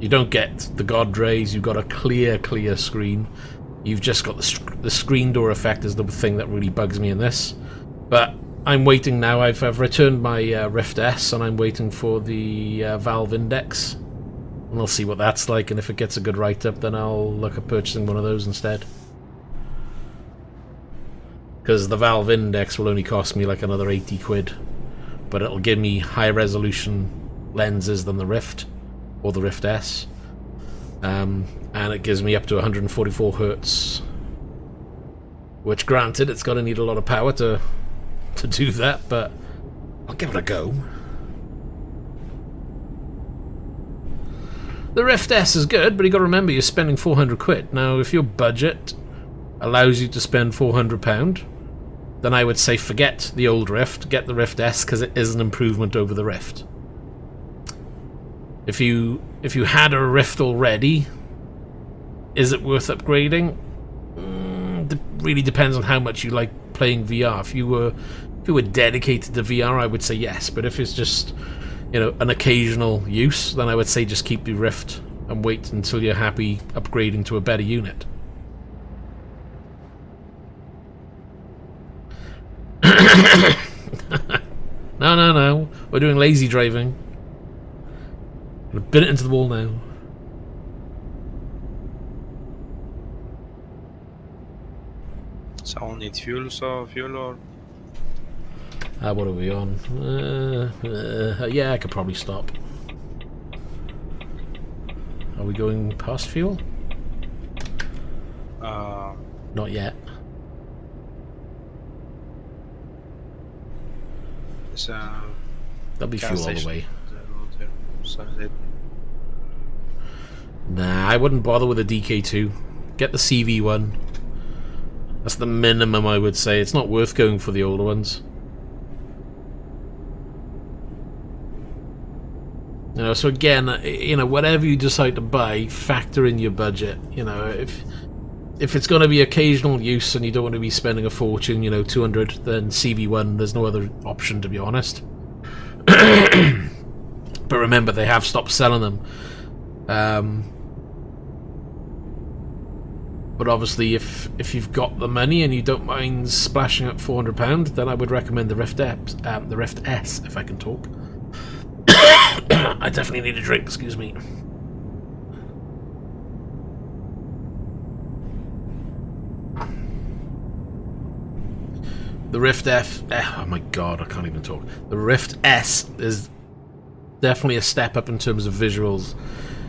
You don't get the God rays, you've got a clear screen. You've just got the screen door effect is the thing that really bugs me in this. But I'm waiting now. I've returned my Rift S, and I'm waiting for the Valve Index. And we'll see what that's like, and if it gets a good write-up, then I'll look at purchasing one of those instead. Because the Valve Index will only cost me like another 80 quid. But it'll give me high resolution lenses than the Rift, or the Rift S. And it gives me up to 144 Hz. Which, granted, it's going to need a lot of power to do that, but I'll give it a go. The Rift S is good, but you got to remember you're spending 400 quid. Now, if your budget allows you to spend £400, then I would say forget the old Rift, get the Rift S, because it is an improvement over the Rift. If you had a Rift already, is it worth upgrading? Really depends on how much you like playing VR. If you were dedicated to VR, I would say yes. But if it's just, you know, an occasional use, then I would say just keep the Rift and wait until you're happy upgrading to a better unit. No. We're doing lazy driving. I'm gonna bin it into the wall now. Someone needs fuel, so fuel or... What are we on? Yeah, I could probably stop. Are we going past fuel? Not yet. It's There'll be gas fuel all the station. way. So Nah, I wouldn't bother with a DK2. Get the CV1. That's the minimum, I would say. It's not worth going for the older ones. You know, so again, you know, whatever you decide to buy, factor in your budget. You know, if it's going to be occasional use and you don't want to be spending a fortune, you know, 200, then CV1, there's no other option, to be honest. But remember, they have stopped selling them. But obviously, if you've got the money and you don't mind splashing up £400, then I would recommend the Rift S, if I can talk. I definitely need a drink, excuse me. The Rift oh my god, I can't even talk. The Rift S is definitely a step up in terms of visuals.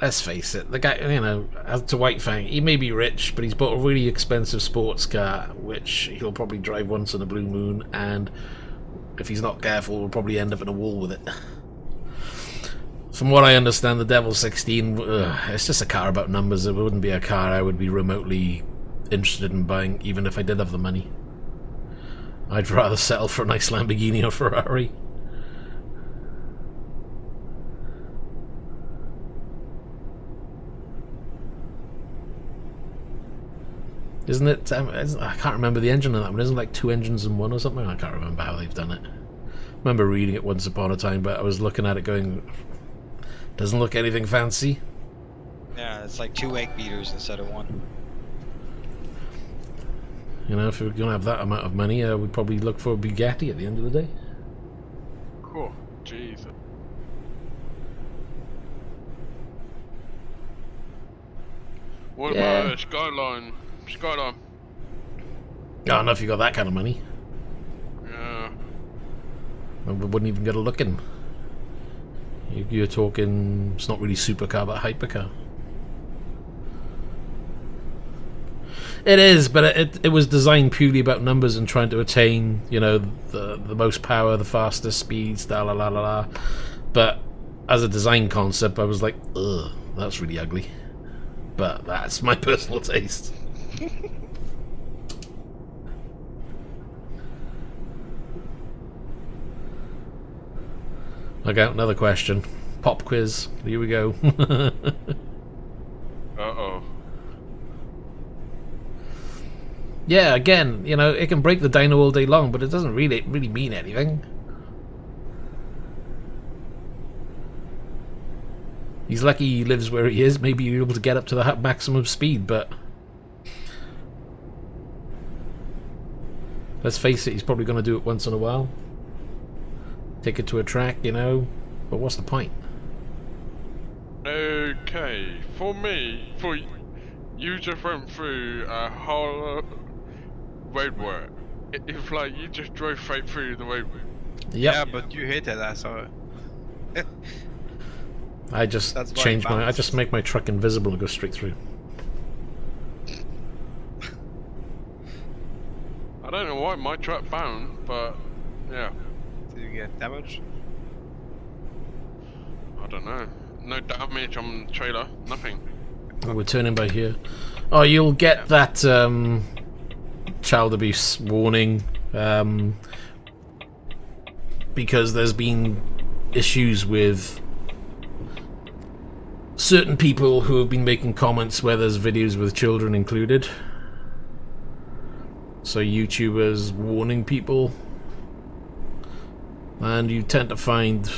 let's face it, the guy, you know, as to White Fang, he may be rich, but he's bought a really expensive sports car, which he'll probably drive once in a blue moon, and if he's not careful, will probably end up in a wall with it. From what I understand, the Devil 16, it's just a car about numbers. It wouldn't be a car I would be remotely interested in buying, even if I did have the money. I'd rather settle for a nice Lamborghini or Ferrari. Isn't it? I can't remember the engine on that one. Isn't it like 2 engines in one or something? I can't remember how they've done it. I remember reading it once upon a time, but I was looking at it going, doesn't look anything fancy. Yeah, it's like 2 egg beaters instead of 1. You know, if we we're going to have that amount of money, we'd probably look for a Bugatti at the end of the day. Cool. Jesus. What about Skyline? Skyline. I don't know if you got that kind of money. Yeah. We wouldn't even get a look in. You're talking, it's not really supercar, but hypercar. It is, but it was designed purely about numbers and trying to attain, you know, the most power, the fastest speeds, da la la la la. But as a design concept, I was like, ugh, that's really ugly. But that's my personal taste. Okay, another question. Pop quiz. Here we go. Uh-oh. Yeah, again, you know, it can break the dyno all day long, but it doesn't really mean anything. He's lucky he lives where he is. Maybe you're able to get up to the maximum speed, but let's face it, he's probably going to do it once in a while. Take it to a track, you know, but what's the point? Okay, for me, you just went through a whole roadwork. If like you just drove straight through the road. Yep. Yeah, but you hit it, I saw it. I just change my. I just make my truck invisible and go straight through. I don't know why my truck bounced, but yeah. Did you get damage? I don't know. No damage on the trailer. Nothing. Oh, we're turning by here. Oh, you'll get that child abuse warning because there's been issues with certain people who have been making comments where there's videos with children included. So YouTubers warning people, and you tend to find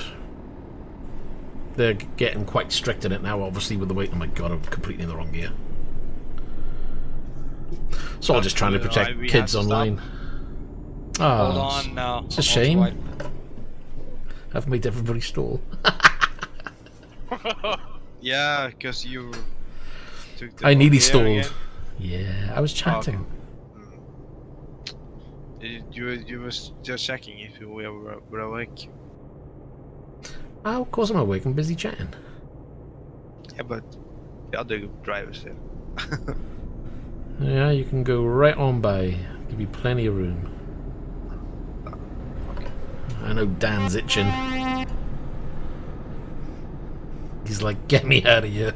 they're getting quite strict in it now, obviously, with the weight. Oh my god, I'm completely in the wrong gear. It's all just trying to protect kids online. Oh, Hold on now. It's a shame. I've made everybody stall. Yeah, because you took the I nearly gear stalled. again. Yeah, I was chatting. You was just checking if you were awake. Oh, of course I'm awake. I'm busy chatting. Yeah, but the other drivers there. Yeah, you can go right on by. Give you plenty of room. I know Dan's itching. He's like, get me out of here.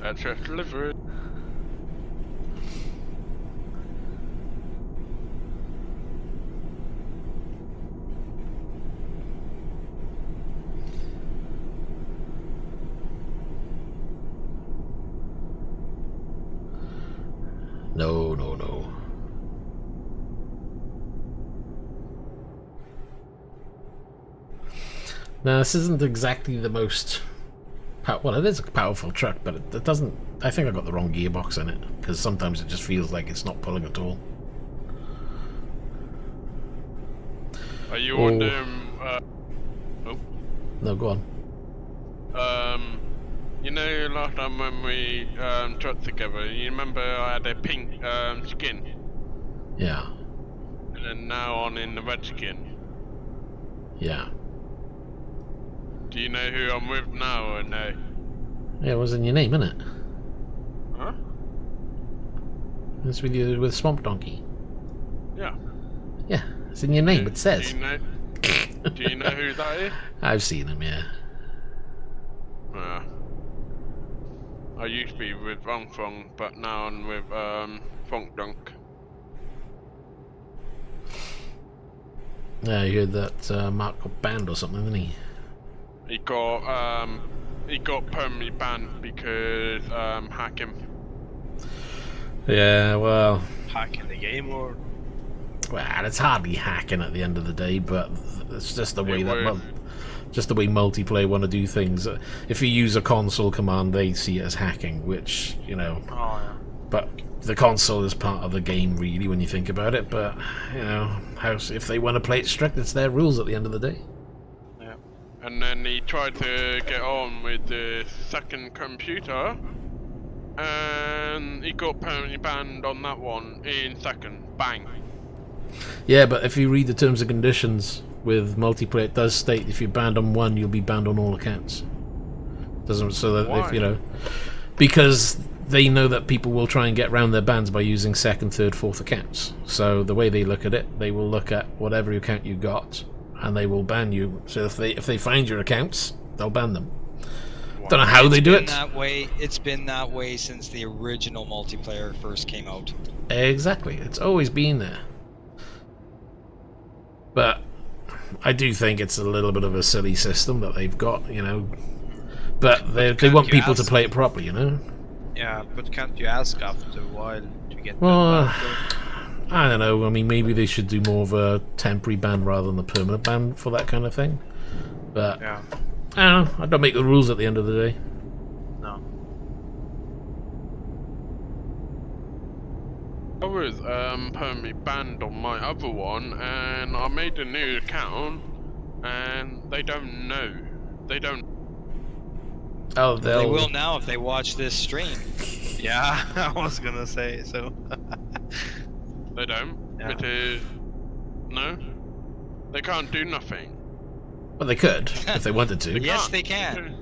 That's just delivered. No, no, no. Now, this isn't exactly the most... Well, it is a powerful truck, but it doesn't... I think I got the wrong gearbox in it, because sometimes it just feels like it's not pulling at all. Are you on the... oh. No, go on. You know last time when we trucked together, you remember I had a pink skin? Yeah. And then now on in the red skin. Yeah. Do you know who I'm with now or no? Yeah, it was in your name, innit? Huh? It's with Swamp Donkey. Yeah. Yeah, it's in your name, it says. Do you know who that is? I've seen him, yeah. Yeah. I used to be with Fong, but now I'm with Funk Dunk. Yeah, you heard that Mark got banned or something, didn't he? He got permanently banned because hacking. Yeah, well, Hacking the game or? well, it's hardly hacking at the end of the day, but it's just the way just the way multiplayer want to do things. If you use a console command, they see it as hacking, which, you know. Oh yeah. But the console is part of the game, really, when you think about it. But, you know, if they want to play it strict, it's their rules at the end of the day. Yeah. And then he tried to get on with the second computer, and he got permanently banned on that one in second. Bang. Yeah, but if you read the terms and conditions with multiplayer, it does state if you're banned on one, you'll be banned on all accounts. Doesn't so that Why? if you know, because they know that people will try and get around their bans by using second, third, fourth accounts. So the way they look at it, they will look at whatever account you got, and they will ban you. So if they find your accounts, they'll ban them. Wow. Don't know how they do it. It's been that way since the original multiplayer first came out. Exactly, it's always been there. But I do think it's a little bit of a silly system that they've got, you know. But they want people to play it properly, you know. Yeah, but can't you ask after a while to get? Well, I don't know. I mean, maybe they should do more of a temporary ban rather than a permanent ban for that kind of thing. But Yeah. I don't know. I don't make the rules at the end of the day. No. I was permanently banned on my other one, and I made a new account, and they don't know. They don't. Oh, They will now if they watch this stream. Yeah, I was gonna say so. They don't. Yeah. Because no, they can't do nothing. Well, they could if they wanted to. Yes, Can't. they can.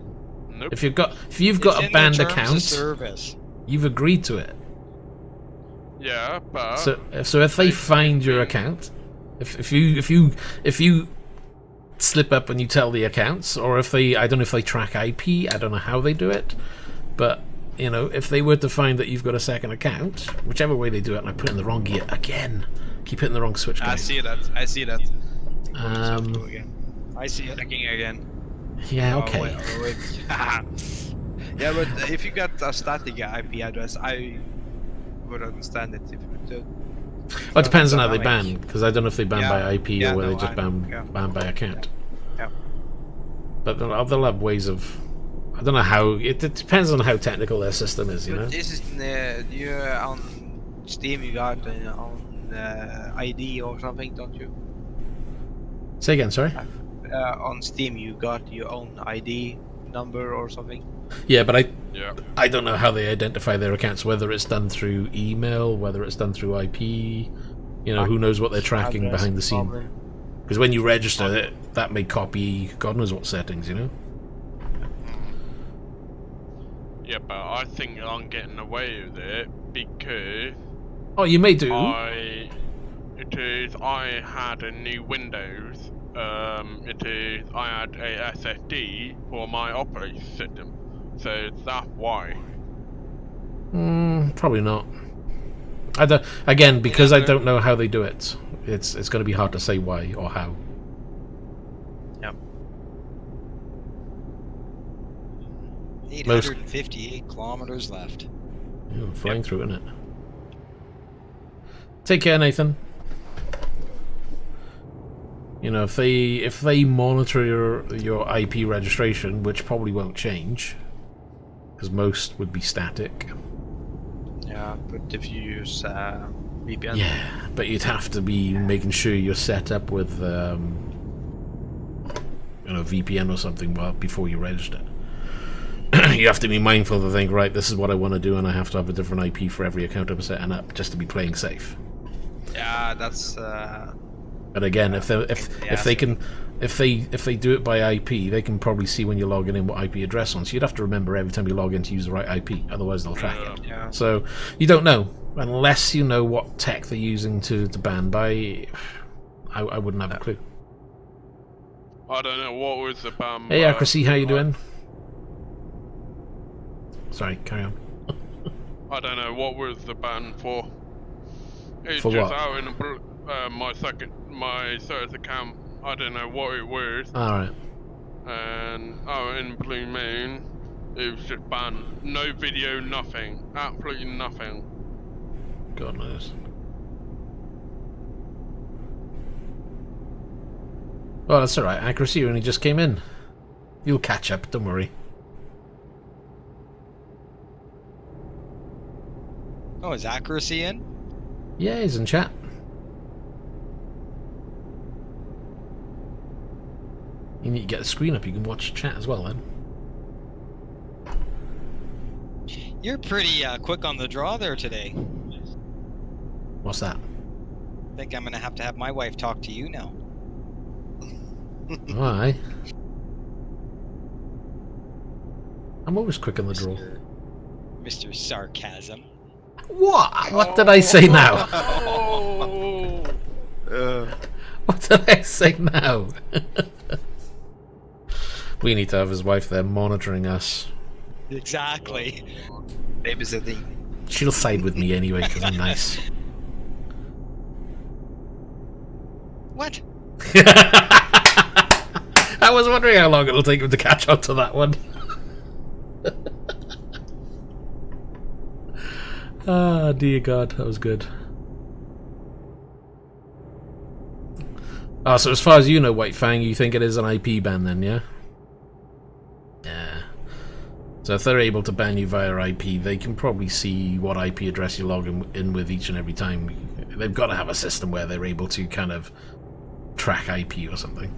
Nope. If you've got It's a in banned their terms of account, service. you've agreed to it. Yeah, but So if they find your account, if you slip up and you tell the accounts, or if they, I don't know if they track IP, I don't know how they do it, but you know, if they were to find that you've got a second account, whichever way they do it, and I put it in the wrong gear again, keep hitting the wrong switch. I guys. see that. I see that. Um, I see it. Checking again. yeah, Oh, okay. wait. Yeah, but if you got a static IP address, I would understand it. If you Well, it depends on how they ban, because I don't know if they ban Yeah, by IP yeah, or whether no, they just ban by account. Yeah. But they'll have ways of. I don't know how. It depends on how technical their system is, you know. But this is you on Steam. You got on ID or something, don't you? Say again, sorry. On Steam, you got your own ID number or something. Yeah, but yeah, I don't know how they identify their accounts. Whether it's done through email, whether it's done through IP. You know, who knows what they're tracking Address, behind the scene. probably. Because when you register it, that may copy God knows what settings, you know. yeah, but I think I'm getting away with it because Oh, you may do. I had a new Windows. I had a SSD for my operating system, so that's why. Probably not. I don't. Again, because I don't know how they do it. It's going to be hard to say why or how. Yep. 858 kilometers left. Yeah, flying through, isn't it? Take care, Nathan. You know, if they monitor your IP registration, which probably won't change, because most would be static. Yeah, but if you use VPN. Yeah, but you'd have to be making sure you're set up with, VPN or something before you register. You have to be mindful to think, right, this is what I want to do, and I have to have a different IP for every account I'm setting up just to be playing safe. Yeah, that's. But again, if if they do it by IP, they can probably see when you're logging in what IP address on. So you'd have to remember every time you log in to use the right IP, otherwise they'll track it. Yeah. So you don't know unless you know what tech they're using to ban by. I wouldn't have a clue. I don't know what was the ban. Hey, Accuracy, how you doing? Sorry, carry on. I don't know what was the ban for. It's For just what? out in my search account. I don't know what it was. Alright. And out in Blue Moon, it was just banned. No video, nothing. Absolutely nothing. God knows. Oh, that's alright. Accuracy only just came in. You'll catch up, don't worry. Oh, is Accuracy in? Yeah, he's in chat. You need to get the screen up, you can watch chat as well then. You're pretty quick on the draw there today. What's that? I think I'm gonna have to have my wife talk to you now. Why? I'm always quick on the draw. Mr. Sarcasm. What? What did I say now? Oh, What did I say now? We need to have his wife there monitoring us. Exactly. Babysitting. She'll side with me anyway because I'm nice. What? I was wondering how long it'll take him to catch on to that one. Ah, dear God, that was good. Oh, so as far as you know, White Fang, you think it is an IP ban then, yeah? Yeah. So if they're able to ban you via IP, they can probably see what IP address you log in with each and every time. They've got to have a system where they're able to kind of track IP or something.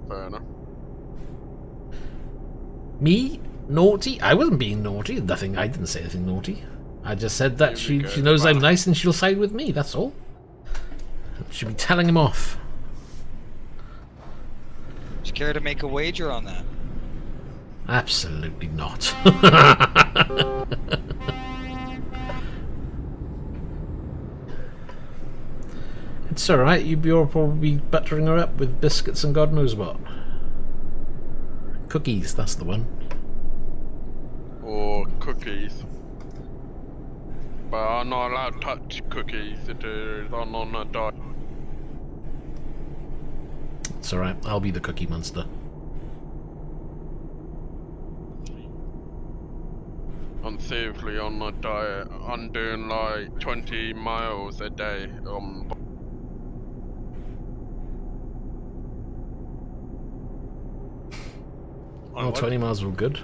fair enough. Me? Naughty? I wasn't being naughty. Nothing. I didn't say anything naughty. I just said that she knows I'm nice and she'll side with me, that's all. She'll be telling him off. Do you care to make a wager on that? Absolutely not. It's alright, you'll probably be buttering her up with biscuits and God knows what. Cookies, that's the one. Or cookies. But I'm not allowed to touch cookies. I'm on a diet. It's alright, I'll be the cookie monster. I'm seriously on a diet. I'm doing like 20 miles a day. Oh, 20 miles were good.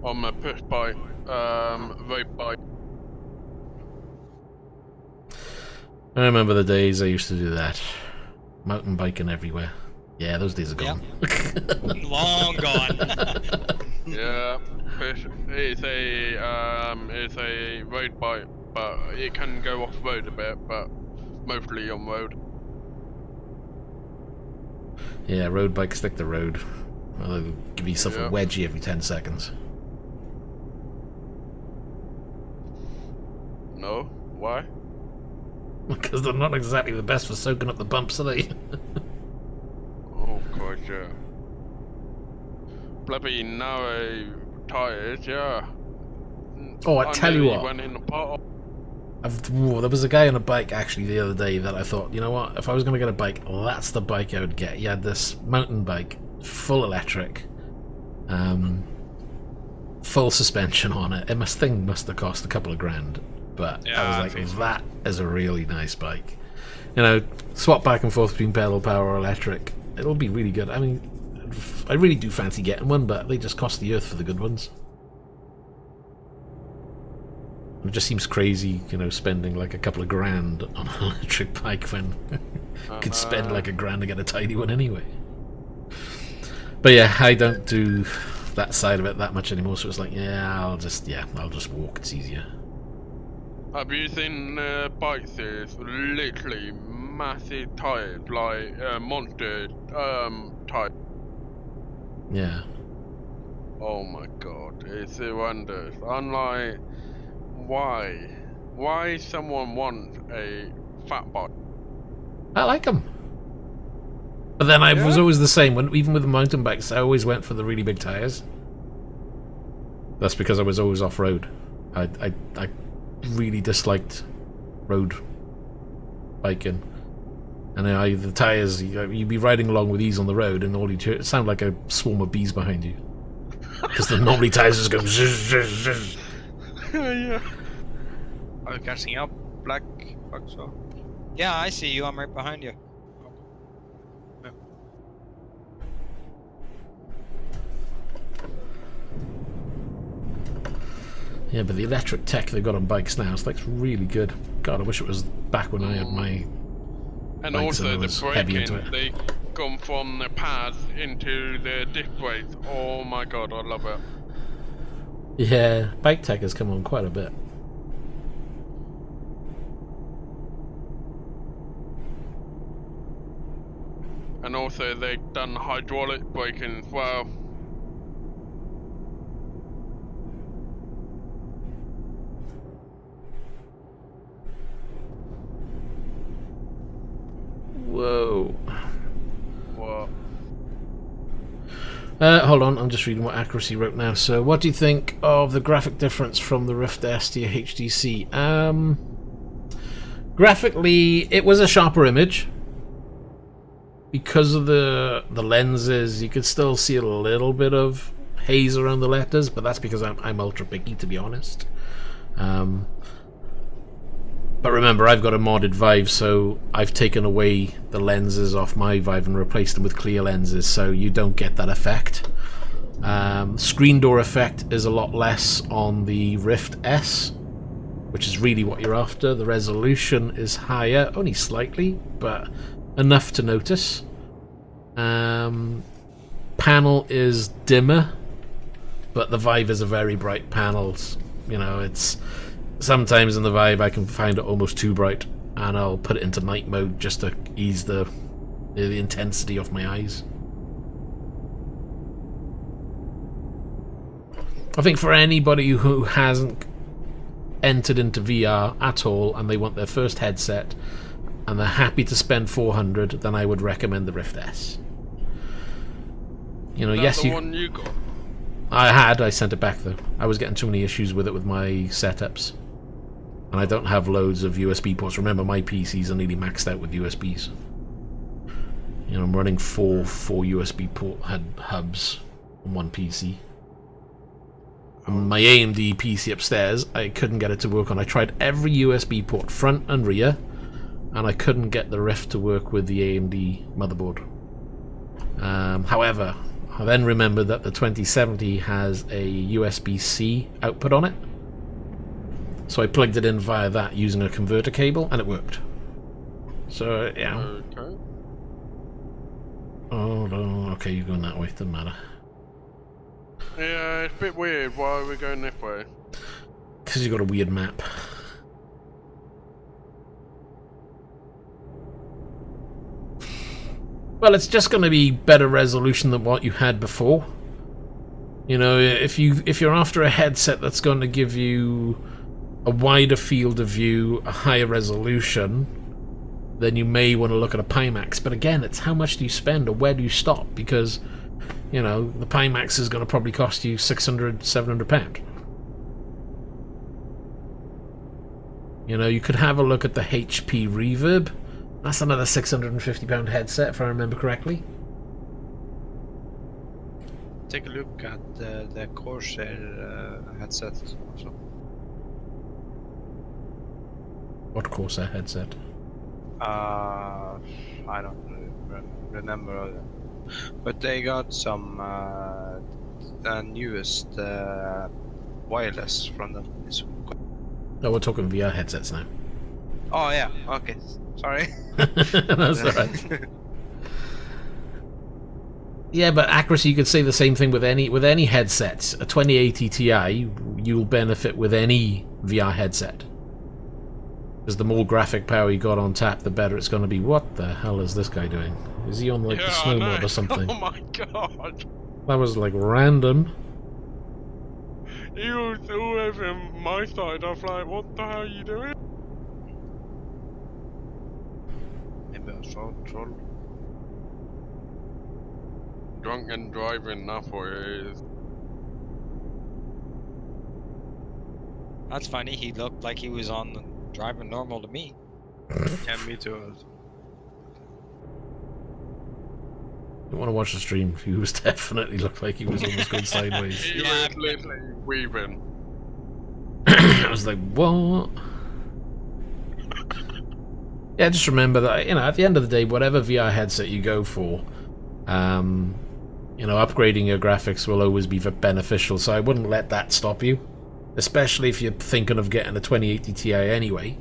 On my push bike, road bike. I remember the days I used to do that. Mountain biking everywhere. Yeah, those days are gone. Long gone. Yeah, it's a road bike, but it can go off road a bit, but mostly on road. Yeah, road bike, stick to road. Well, give yourself Yeah. a wedgie every 10 seconds. No, why? Because they're not exactly the best for soaking up the bumps, are they? Oh god, yeah. Bloody narrow tires, yeah. Oh, I tell you nearly what. Went in the pot. There was a guy on a bike actually the other day that I thought, you know what, if I was going to get a bike, that's the bike I would get. He had this mountain bike, full electric, full suspension on it. Thing must have cost a couple of grand, but Yeah, I I was think like, so. that is a really nice bike. You know, swap back and forth between pedal power or electric. It'll be really good. I mean, I really do fancy getting one, but they just cost the earth for the good ones. It just seems crazy, you know, spending like a couple of grand on an electric bike when you could spend like a grand to get a tiny one anyway. But yeah, I don't do that side of it that much anymore, so it's like, I'll just walk, it's easier. Have you seen bike series? Literally massive tires, like monster tires. Yeah. Oh my god, it's a wonder. I'm like, why? Why someone want a fat bike? I like them. But then I was Yeah? always the same. Even with the mountain bikes, I always went for the really big tires. That's because I was always off-road. I really disliked road biking. And the tires, you'd be riding along with these on the road, and it sound like a swarm of bees behind you. Because the normally tires just go zzzz, zzzz, zzzz. Yeah. Are you catching up, Black Foxo? Yeah, I see you. I'm right behind you. Yeah, but the electric tech they've got on bikes now, it's like really good. God, I wish it was back when I had my And bikes and I also the was heavy into braking, it. they come from the pads into the disc brakes. Oh my god, I love it. Yeah, bike tech has come on quite a bit. And also they've done hydraulic braking as well. Whoa. What? Hold on, I'm just reading what Accuracy wrote now. So, what do you think of the graphic difference from the Rift S to your HTC? Graphically, it was a sharper image. Because of the lenses, you could still see a little bit of haze around the letters, but that's because I'm ultra picky, to be honest. But remember, I've got a modded Vive, so I've taken away the lenses off my Vive and replaced them with clear lenses, so you don't get that effect. Screen door effect is a lot less on the Rift S, which is really what you're after. The resolution is higher, only slightly, but enough to notice. Panel is dimmer, but the Vive is a very bright panel. You know, it's sometimes in the Vive I can find it almost too bright, and I'll put it into night mode just to ease the intensity off my eyes. I think for anybody who hasn't entered into VR at all and they want their first headset and they're happy to spend $400, then I would recommend the Rift S. You know, yes, the one you got? I sent it back though. I was getting too many issues with it with my setups. And I don't have loads of USB ports. Remember, my PCs are nearly maxed out with USBs. You know, I'm running four USB port hubs on one PC. On my AMD PC upstairs, I couldn't get it to work on. I tried every USB port, front and rear, and I couldn't get the Rift to work with the AMD motherboard. However, I then remembered that the 2070 has a USB-C output on it. So I plugged it in via that using a converter cable, and it worked. So, yeah. Okay. Oh, no. Okay, you're going that way. Doesn't matter. Yeah, it's a bit weird. Why are we going this way? Because you've got a weird map. Well, it's just going to be better resolution than what you had before. You know, if you're after a headset that's going to give you a wider field of view, a higher resolution, then you may want to look at a Pimax. But again, it's how much do you spend or where do you stop? Because, you know, the Pimax is going to probably cost you £600, £700. You know, you could have a look at the HP Reverb. That's another £650 headset, if I remember correctly. Take a look at the Corsair headset also. What Corsair headset? I don't remember, but they got some the newest wireless from them. Oh, we're talking VR headsets now. Oh yeah, okay, sorry. That's alright. Yeah, but Accuracy, you could say the same thing with any headset. A 2080 Ti, you'll benefit with any VR headset. Because the more graphic power you got on tap, the better it's going to be. What the hell is this guy doing? Is he on like the snow mod or something? Oh my god! That was like random. He was all over my side. I was like, what the hell are you doing? Maybe a troll. Drunken driving, that's what it is. That's funny. He looked like he was on the driving normal to me. Yeah, me too. You want to watch the stream? He was definitely looked like he was almost going sideways. He Yeah, was literally weaving. I was like, what? Yeah, just remember that, you know, at the end of the day, whatever VR headset you go for, you know, upgrading your graphics will always be beneficial, so I wouldn't let that stop you. Especially if you're thinking of getting a 2080 Ti anyway.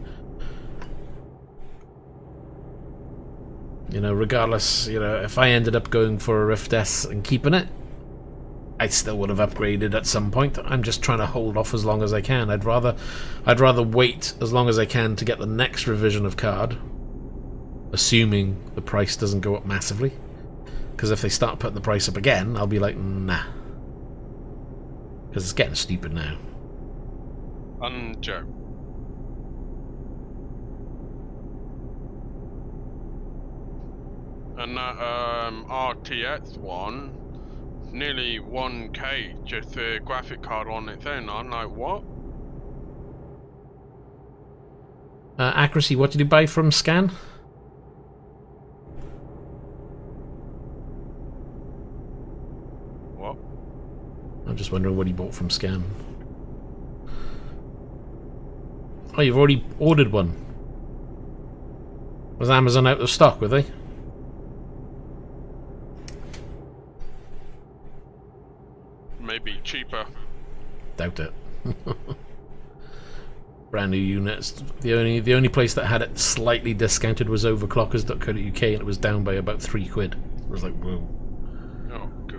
You know, regardless, you know, if I ended up going for a Rift S and keeping it, I still would have upgraded at some point. I'm just trying to hold off as long as I can. I'd rather wait as long as I can to get the next revision of card, assuming the price doesn't go up massively. Because if they start putting the price up again, I'll be like, nah. Because it's getting stupid now. Joe. And that RTX one, nearly 1K just a graphic card on its own. I'm like, what? Accuracy, what did you buy from Scan? What? I'm just wondering what he bought from Scan. Oh, you've already ordered one. Was Amazon out of stock, were they? Maybe cheaper. Doubt it. Brand new units. The only place that had it slightly discounted was overclockers.co.uk, and it was down by about £3. I was like, whoa. Oh god.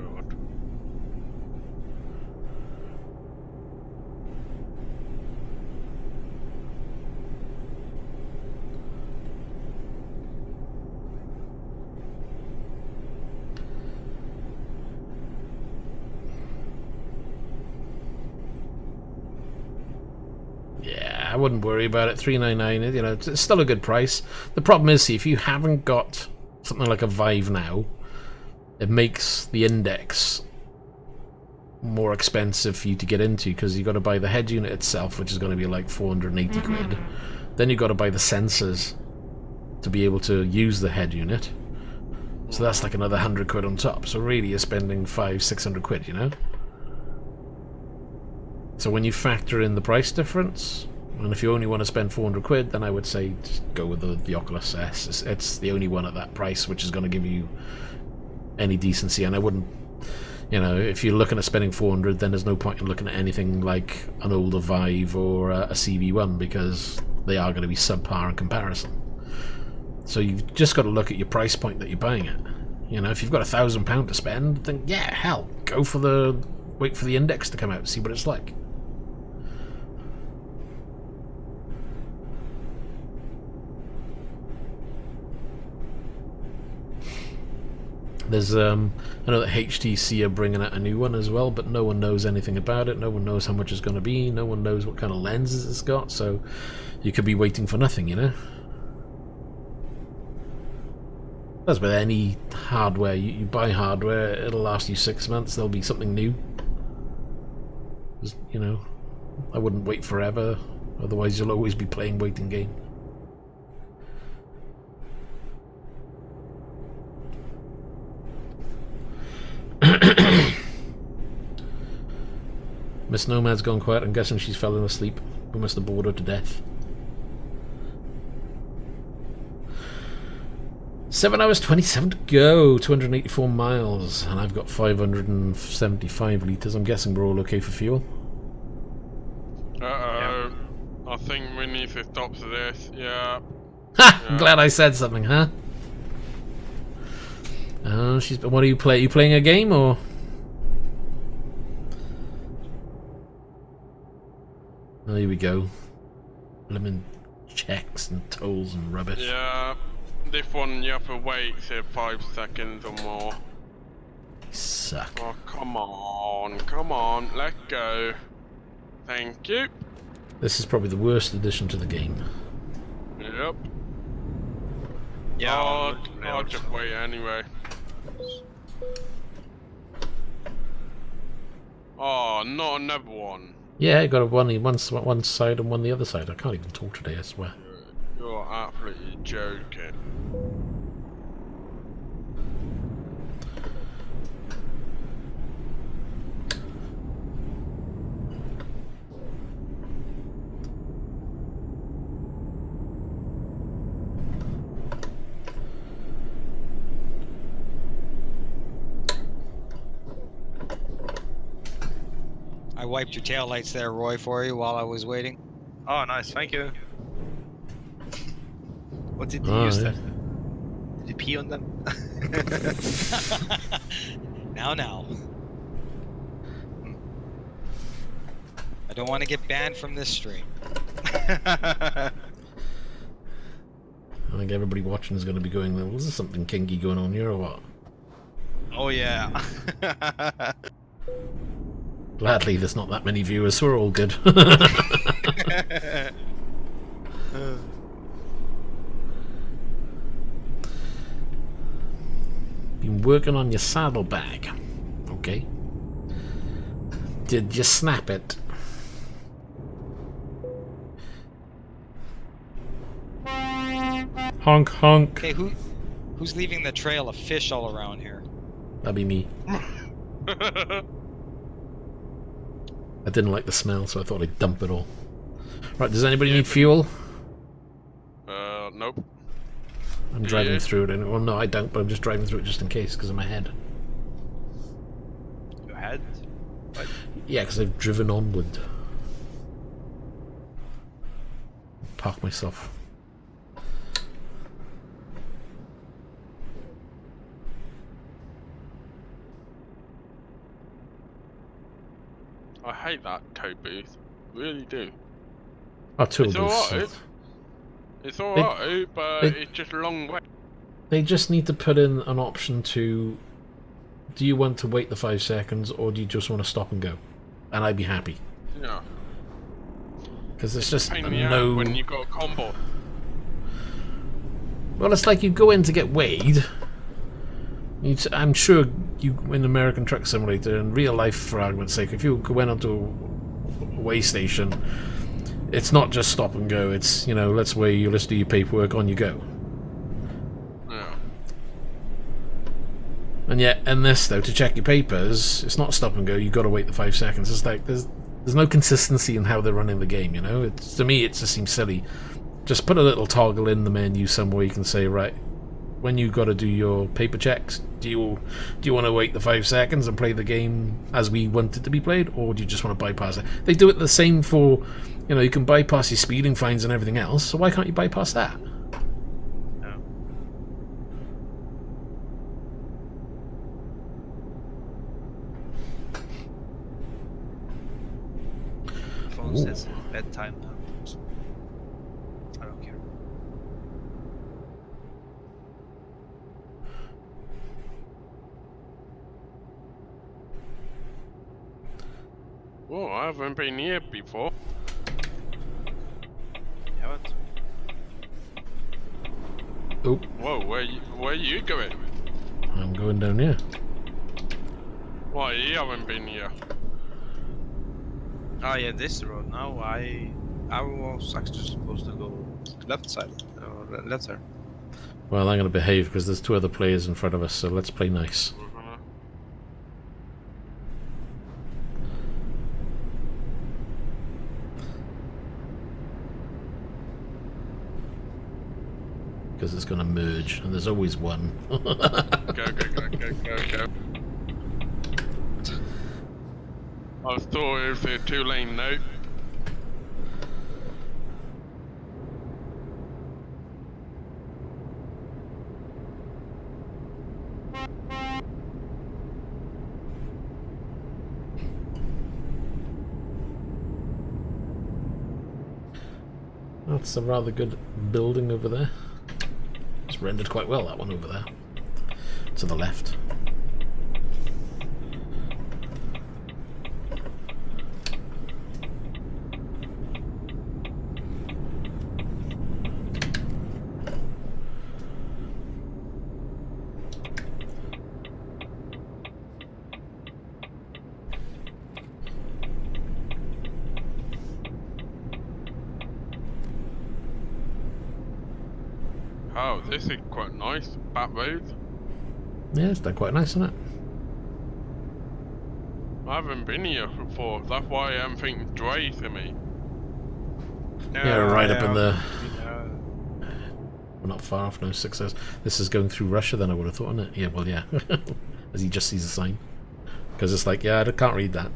Yeah, I wouldn't worry about it. $399, you know, it's still a good price. The problem is, see, if you haven't got something like a Vive now, it makes the Index more expensive for you to get into, because you've got to buy the head unit itself, which is going to be like 480 quid. Then you've got to buy the sensors to be able to use the head unit. So that's like another 100 quid on top. So really you're spending 500-600 quid, you know? So when you factor in the price difference, and if you only want to spend 400 quid, then I would say just go with the Oculus S. It's the only one at that price which is going to give you any decency. And I wouldn't, you know, if you're looking at spending 400, then there's no point in looking at anything like an older Vive or a CV1, because they are going to be subpar in comparison. So you've just got to look at your price point that you're buying it. You know, if you've got £1,000 to spend, then yeah, hell, go for wait for the Index to come out, see what it's like. There's I know that HTC are bringing out a new one as well, but no one knows anything about it. No one knows how much it's going to be. No one knows what kind of lenses it's got, so you could be waiting for nothing, you know. That's with any hardware. You buy hardware, it'll last you 6 months. There'll be something new. You know, I wouldn't wait forever. Otherwise, you'll always be playing waiting game. Miss Nomad's gone quiet. I'm guessing she's fallen asleep. We must have bored her to death. 7 hours 27 to go. 284 miles. And I've got 575 litres. I'm guessing we're all okay for fuel. Uh-oh. I think we need to stop this. Yeah. Ha! I'm glad I said something, huh? What are you playing? Are you playing a game or? Oh, here we go. Lemon checks and tolls and rubbish. Yeah, this one you have to wait, say 5 seconds or more. They suck. Oh, come on, let go. Thank you. This is probably the worst addition to the game. Yep. Yeah, I'll just wait anyway. Oh, not another one. Yeah, I got one side and one the other side. I can't even talk today, I swear. You're absolutely joking. I wiped your taillights there, Roy, for you while I was waiting. Oh, nice. Thank you. What did you Oh, use yeah. there? Did you pee on them? Now. I don't want to get banned from this stream. I think everybody watching is going to be going, well, is there something kinky going on here or what? Oh yeah. Gladly, there's not that many viewers, so we're all good. Been working on your saddlebag. Okay. Did you snap it? Honk honk. Okay, who's leaving the trail of fish all around here? That'd be me. I didn't like the smell, so I thought I'd dump it all. Right, does anybody need fuel? Nope. I'm driving Yeah. through it. And, well, no, I don't, but I'm just driving through it just in case, because of my head. Your head? What? Yeah, because I've driven onward. Park myself. I hate that tow booth. Really do. Oh, tool It's booths. alright. It's alright, but they- it's just a long way. They just need to put in an option to... Do you want to wait the 5 seconds, or do you just want to stop and go? And I'd be happy. Yeah. Because there's just Pain in the ass no... when you got a combo. Well, it's like you go in to get weighed. I'm sure you, in American Truck Simulator, in real life, for argument's sake, if you went onto a weigh station, it's not just stop and go. It's, you know, let's weigh you, let's do your paperwork, on you go. Yeah. And yet, in this though, to check your papers, it's not stop and go. You've got to wait the 5 seconds. It's like there's no consistency in how they're running the game. You know, it's, to me, it just seems silly. Just put a little toggle in the menu somewhere you can say, right, when you got to do your paper checks, do you want to wait the 5 seconds and play the game as we want it to be played, or do you just want to bypass it? They do it the same for, you know, you can bypass your speeding fines and everything else. So why can't you bypass that? No. Phone Ooh. says bedtime now. So I don't care. Whoa, I haven't been here before. You haven't? Oh, Whoa, where you going? I'm going down here. Why, you haven't been here? Oh yeah, this road. Now I was actually supposed to go left side or left side. Well, I'm going to behave because there's 2 other players in front of us, so let's play nice. Because it's going to merge, and there's always one. Go. I thought it was a 2-lane note. That's a rather good building over there. It's rendered quite well, that one over there. To the left. Oh, this is quite nice. Back road. Yeah, it's done quite nice, isn't it? I haven't been here before. That's why I'm thinking Dre to me. Yeah, right up in the... Yeah. We're not far off, no success. This is going through Russia then, I would have thought, isn't it? Yeah, well, yeah. As he just sees a sign. Because it's like, yeah, I can't read that.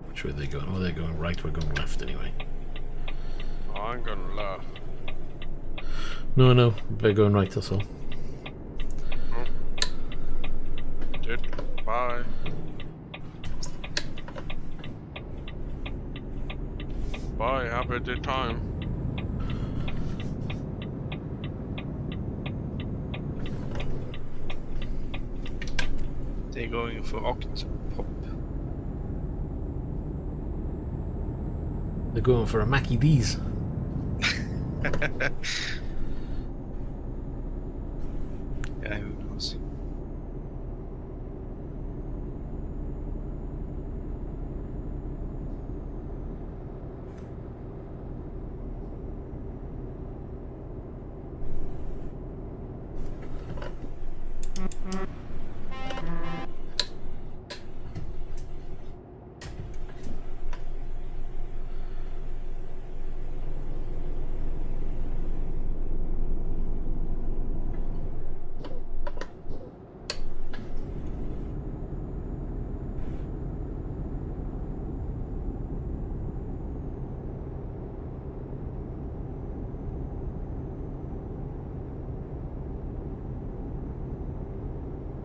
Which way are they going? Oh, they're going right, we're going left anyway. Oh, I'm gonna laugh. No, no, they're going right, that's all. Dude, bye. Bye, have a good time. They're going for Octopop. They're going for a Mackie D's. Yeah, who knows?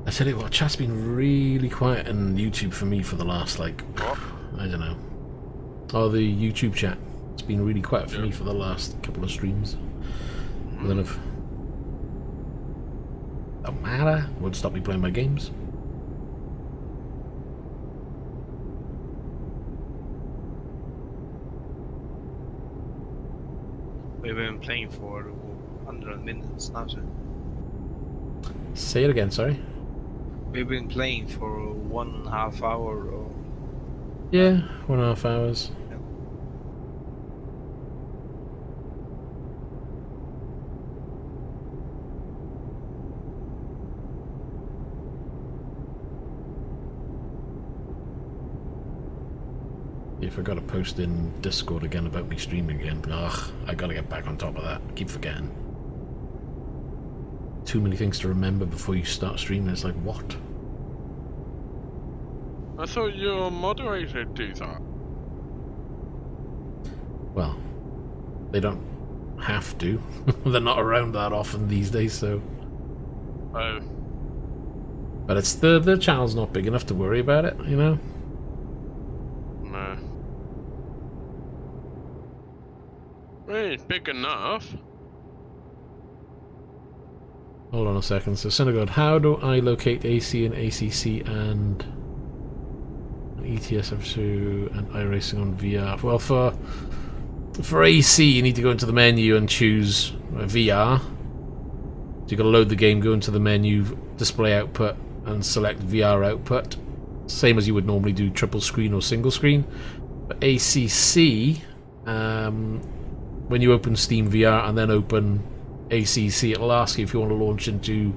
I tell you what, chat's been really quiet on YouTube for me for the last, like, What? I don't know. Oh, the YouTube chat. It's been really quiet for me for the last couple of streams. And then I've... Don't matter. Won't stop me playing my games. We've been playing for 100 minutes now, sir. Say it again, sorry. We've been playing for 1.5 hour or... Yeah, 1.5 hours. I forgot to post in Discord again about me streaming again. Ugh, I gotta get back on top of that. Keep forgetting. Too many things to remember before you start streaming. It's like, what? I thought your moderator do that. Well, they don't have to. They're not around that often these days, so... Oh. But it's the channel's not big enough to worry about it, you know? No. It's big enough. Hold on a second. So, Synagogue, how do I locate AC and ACC and ETSF2 and iRacing on VR? Well, for AC, you need to go into the menu and choose VR. So you've got to load the game, go into the menu, display output, and select VR output. Same as you would normally do triple screen or single screen. But ACC, when you open Steam VR and then open ACC, it'll ask you if you want to launch into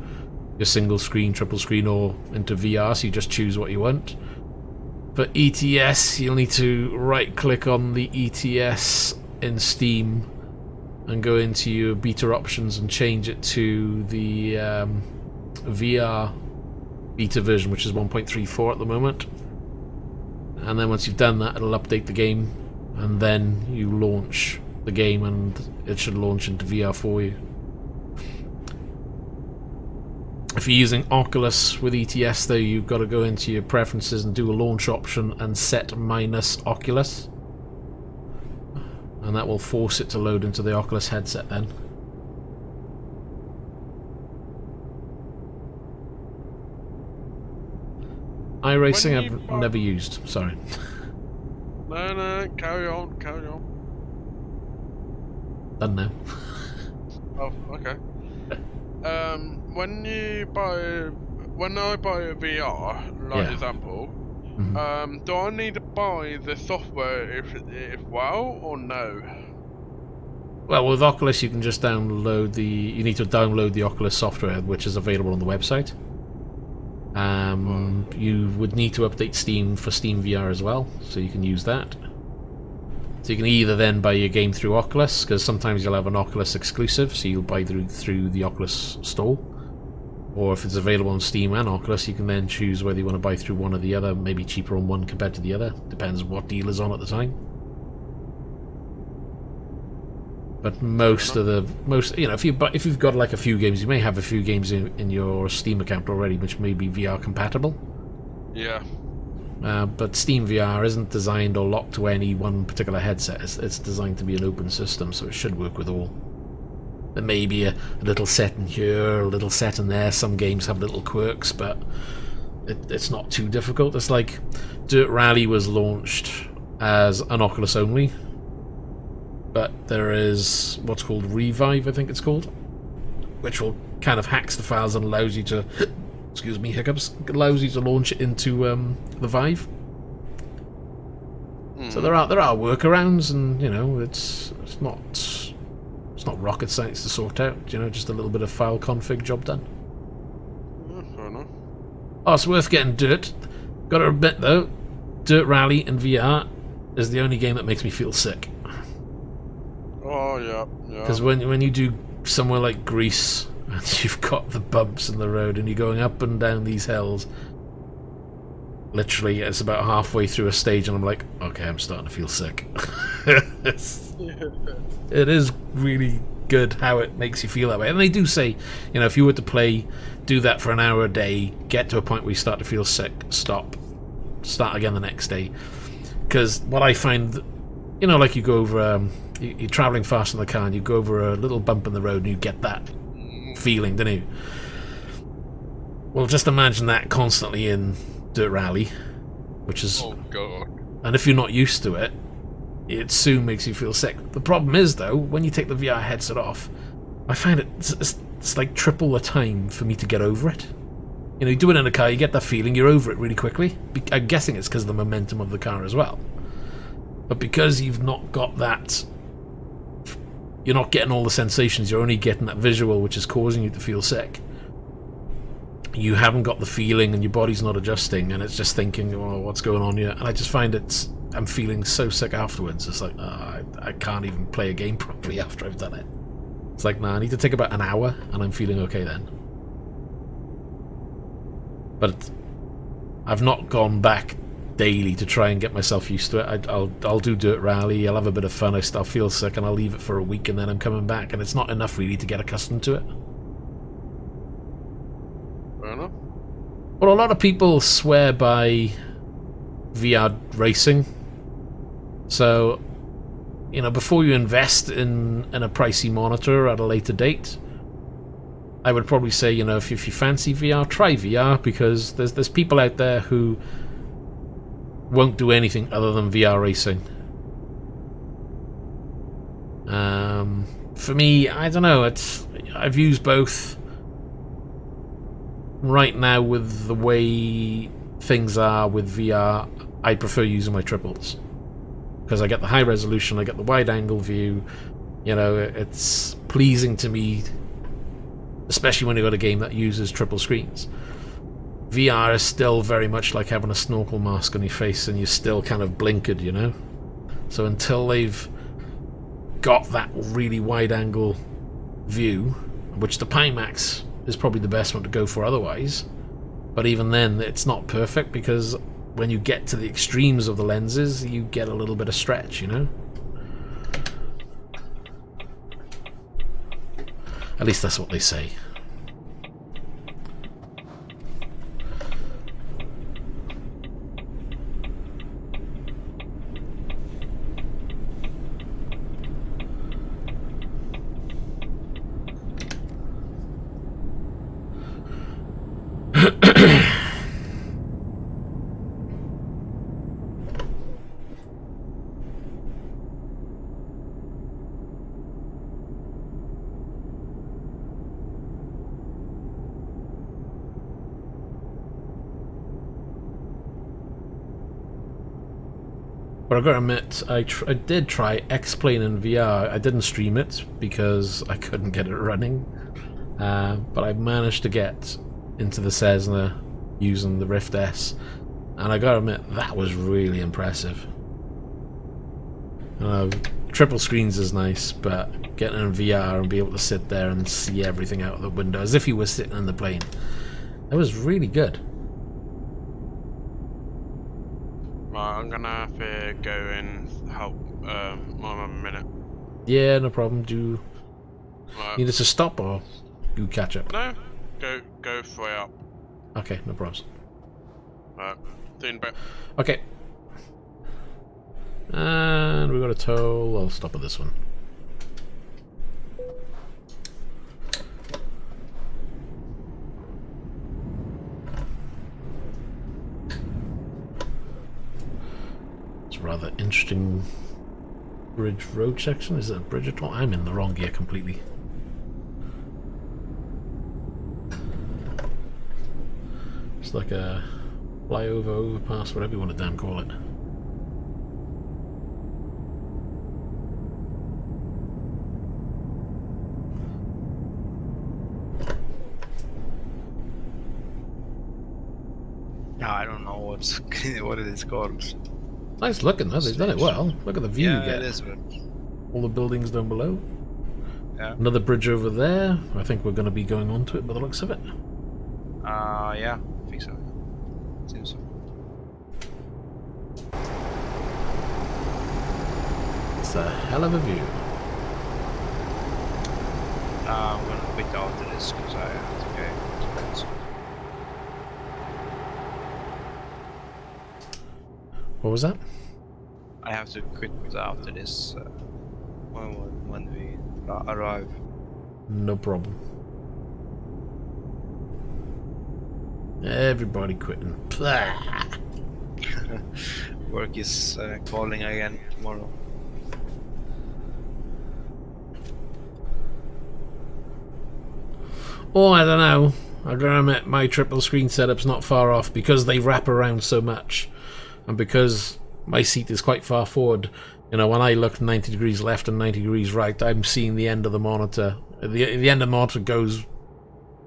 your single screen, triple screen, or into VR, so you just choose what you want. For ETS, you'll need to right-click on the ETS in Steam and go into your beta options and change it to the VR beta version, which is 1.34 at the moment. And then once you've done that, it'll update the game, and then you launch the game and it should launch into VR for you. If you're using Oculus with ETS though, you've got to go into your preferences and do a launch option and set -Oculus. And that will force it to load into the Oculus headset then. iRacing I've never used, sorry. No, carry on. Done now. Oh, okay. When I buy a VR, like example, do I need to buy the software if well or no? Well, with Oculus you can just download you need to download the Oculus software, which is available on the website. You would need to update Steam for Steam VR as well, so you can use that. So you can either then buy your game through Oculus, because sometimes you'll have an Oculus exclusive, so you'll buy through the Oculus store. Or if it's available on Steam and Oculus, you can then choose whether you want to buy through one or the other, maybe cheaper on one compared to the other. Depends what deal is on at the time. But if you've got like a few games, you may have a few games in your Steam account already, which may be VR compatible. Yeah. But Steam VR isn't designed or locked to any one particular headset. It's designed to be an open system, so it should work with all. There may be a little set in here, a little set in there. Some games have little quirks, but it's not too difficult. It's like Dirt Rally was launched as an Oculus only, but there is what's called Revive, I think it's called, which will kind of hacks the files and allows you to, excuse me, hiccups, allows you to launch it into the Vive. So there are workarounds, and it's not rocket science to sort out. Just a little bit of file config, job done. Fair enough. Oh, it's worth getting Dirt. Got to admit though, Dirt Rally in VR is the only game that makes me feel sick. Oh yeah. Because when you do somewhere like Greece and you've got the bumps in the road and you're going up and down these hills, literally it's about halfway through a stage and I'm like, okay, I'm starting to feel sick. It is really good how it makes you feel that way. And they do say, if you were to do that for an hour a day, get to a point where you start to feel sick, stop, start again the next day. Because what I find, like you go over, you're travelling fast in the car and you go over a little bump in the road and you get that feeling, don't you? Well, just imagine that constantly in Dirt Rally, which is... Oh, God. And if you're not used to it, it soon makes you feel sick. The problem is, though, when you take the VR headset off, I find it's like triple the time for me to get over it. You do it in a car, you get that feeling, you're over it really quickly. I'm guessing it's because of the momentum of the car as well. But because you've not got that, you're not getting all the sensations, you're only getting that visual, which is causing you to feel sick. You haven't got the feeling and your body's not adjusting, and it's just thinking, oh, what's going on here? And I just find I'm feeling so sick afterwards. It's like, I can't even play a game properly after I've done it. It's like, nah, I need to take about an hour and I'm feeling okay then. But I've not gone back daily to try and get myself used to it. I'll do Dirt Rally, I'll have a bit of fun, I'll feel sick and I'll leave it for a week and then I'm coming back, and it's not enough really to get accustomed to it. Fair enough. Well, a lot of people swear by VR racing. So, before you invest in a pricey monitor at a later date, I would probably say, if you fancy VR, try VR, because there's people out there who won't do anything other than VR racing. For me, I don't know, I've used both. Right now, with the way things are with VR, I prefer using my triples. Because I get the high resolution, I get the wide angle view, it's pleasing to me, especially when you've got a game that uses triple screens. VR is still very much like having a snorkel mask on your face and you're still kind of blinkered, you know? So until they've got that really wide angle view, which the Pimax is probably the best one to go for otherwise, but even then it's not perfect because when you get to the extremes of the lenses you get a little bit of stretch, you know? At least that's what they say. But I gotta admit, I did try X-Plane in VR. I didn't stream it because I couldn't get it running. But I managed to get into the Cessna using the Rift S. And I gotta admit, that was really impressive. Triple screens is nice, but getting in VR and be able to sit there and see everything out of the window as if you were sitting in the plane, that was really good. Right, I'm gonna have to go and help my mum a minute. Yeah, no problem. Do you Right. need us to stop or you catch up? No, go straight up. Okay, no problems. Right, see you in a bit. Okay. And we got a toll. I'll stop at this one. It's a rather interesting bridge road section. Is it a bridge at all? I'm in the wrong gear completely. It's like a flyover, overpass, whatever you want to damn call it. No, I don't know what it is called. Nice looking though, they've done it well. Look at the view you Yeah, get. it is. But All the buildings down below. yeah. Another bridge over there. I think we're going to be going onto it by the looks of it. Yeah, I think so. Seems so. It's a hell of a view. I'm gonna quit after this because I have to go. So, What was that? I have to quit after this when we arrive. No problem. Everybody quitting. Blah. Work is calling again tomorrow. Oh, I don't know. I gotta admit, my triple screen setup's not far off because they wrap around so much. And because my seat is quite far forward, you know, when I look 90 degrees left and 90 degrees right, I'm seeing the end of the monitor. The end of the monitor goes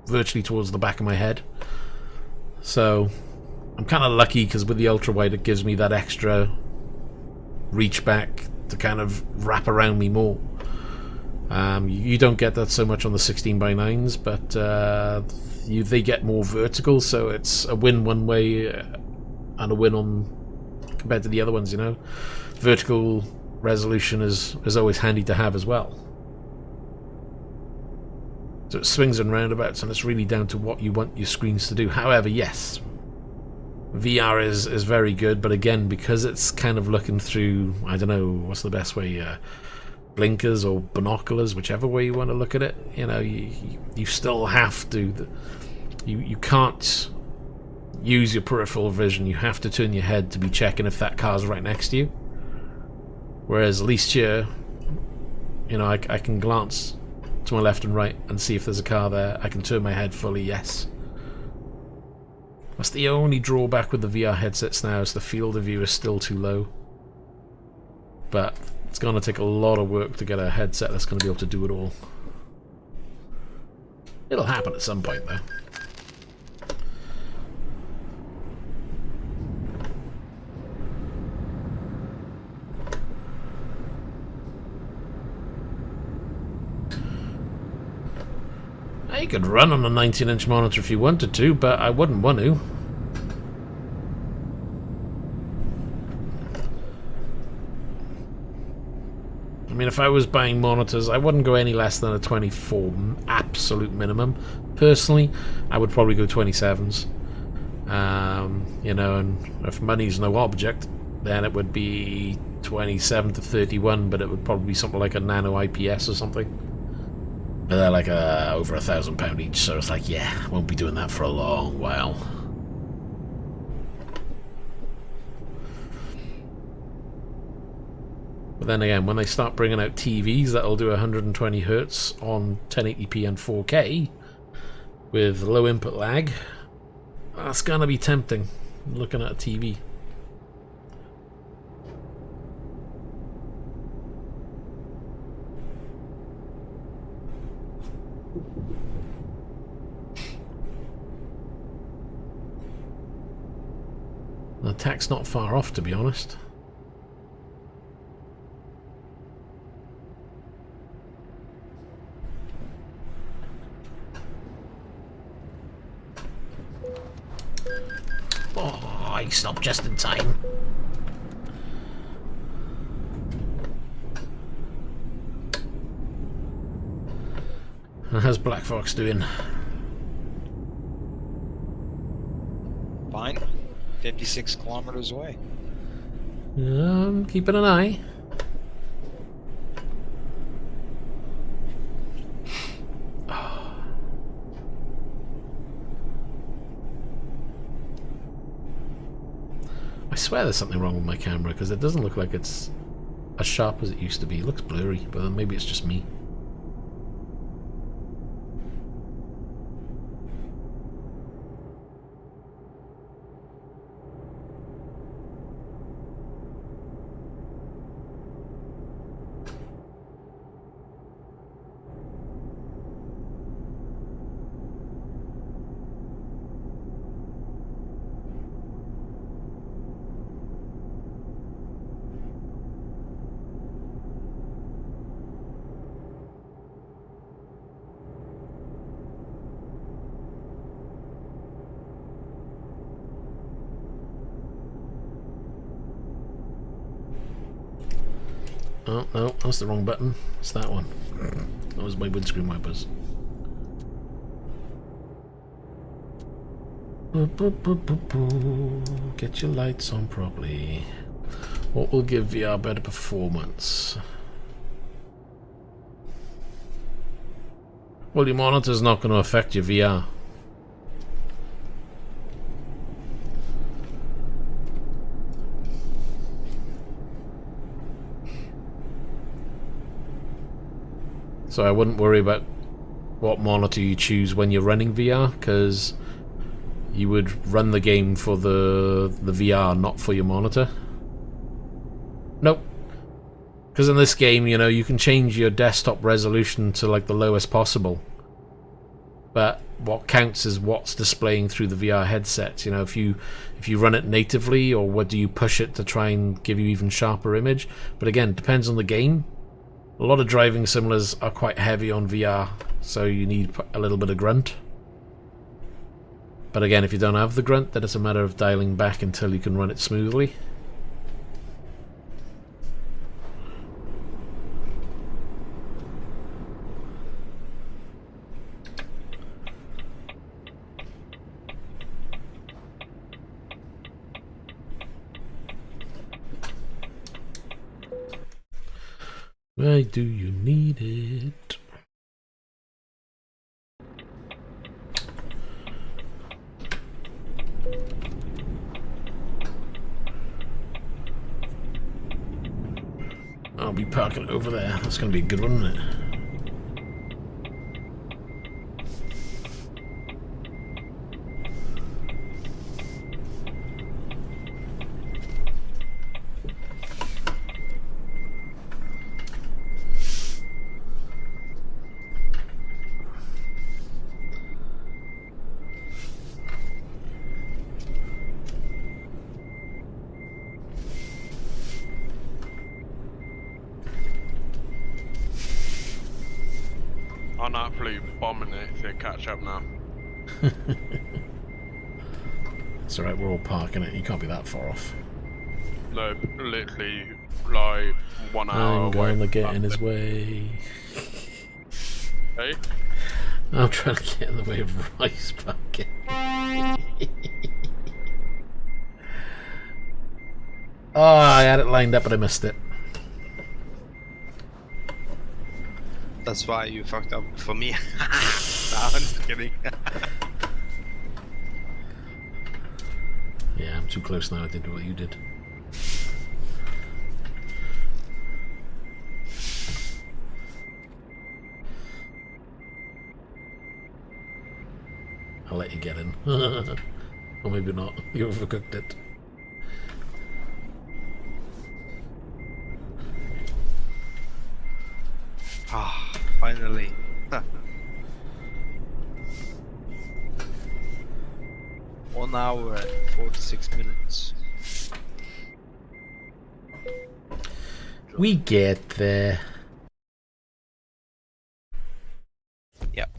virtually towards the back of my head. So I'm kind of lucky because with the ultra wide it gives me that extra reach back to kind of wrap around me more. You don't get that so much on the 16:9s, but they get more vertical, so it's a win one way and a win on compared to the other ones, you know. Vertical resolution is always handy to have as well. So it swings and roundabouts, and it's really down to what you want your screens to do. However, yes, VR is very good, but again, because it's kind of looking through, I don't know, what's the best way, blinkers or binoculars, whichever way you want to look at it, you know, you still have to, you can't use your peripheral vision. You have to turn your head to be checking if that car's right next to you. Whereas at least here, you know, I can glance to my left and right and see if there's a car there. I can turn my head fully, yes. That's the only drawback with the VR headsets now, is the field of view is still too low. But it's going to take a lot of work to get a headset that's going to be able to do it all. It'll happen at some point though. You could run on a 19-inch monitor if you wanted to, but I wouldn't want to. I mean, if I was buying monitors, I wouldn't go any less than a 24 absolute minimum. Personally, I would probably go 27s. You know, and if money's no object, then it would be 27 to 31, but it would probably be something like a Nano IPS or something. But they're like over £1,000 each, so it's like, yeah, I won't be doing that for a long while. But then again, when they start bringing out TVs that'll do 120 Hz on 1080p and 4K with low input lag, that's gonna be tempting, looking at a TV. The tech's not far off, to be honest. Oh, I stopped just in time. How's Black Fox doing? Fine. 56 kilometers away. Keeping an eye. I swear there's something wrong with my camera because it doesn't look like it's as sharp as it used to be. It looks blurry, but then maybe it's just me. Oh, no, that's the wrong button. It's that one. That was my windscreen wipers. Get your lights on properly. What will give VR better performance? Well, your monitor's not going to affect your VR. So I wouldn't worry about what monitor you choose when you're running VR, because you would run the game for the VR, not for your monitor. Nope. Because in this game, you know, you can change your desktop resolution to like the lowest possible. But what counts is what's displaying through the VR headset. You know, if you run it natively, or what do you push it to try and give you even sharper image. But again, depends on the game. A lot of driving simulators are quite heavy on VR, so you need a little bit of grunt. But again, if you don't have the grunt, then it's a matter of dialing back until you can run it smoothly. Why do you need it? I'll be parking it over there. That's going to be a good one, isn't it? I'm absolutely bombing it to catch up now. It's alright, we're all parking it. You can't be that far off. No, literally like 1 hour I'm away. gonna get in his way. Hey? I'm trying to get in the way of rice bucket. Oh, I had it lined up but I missed it. That's why you fucked up for me. No, I'm just kidding. Yeah, I'm too close now. I did what you did. I'll let you get in. Or maybe not. You overcooked it. Ah, finally. Huh. 1 hour and 46 minutes. We get there. Yep.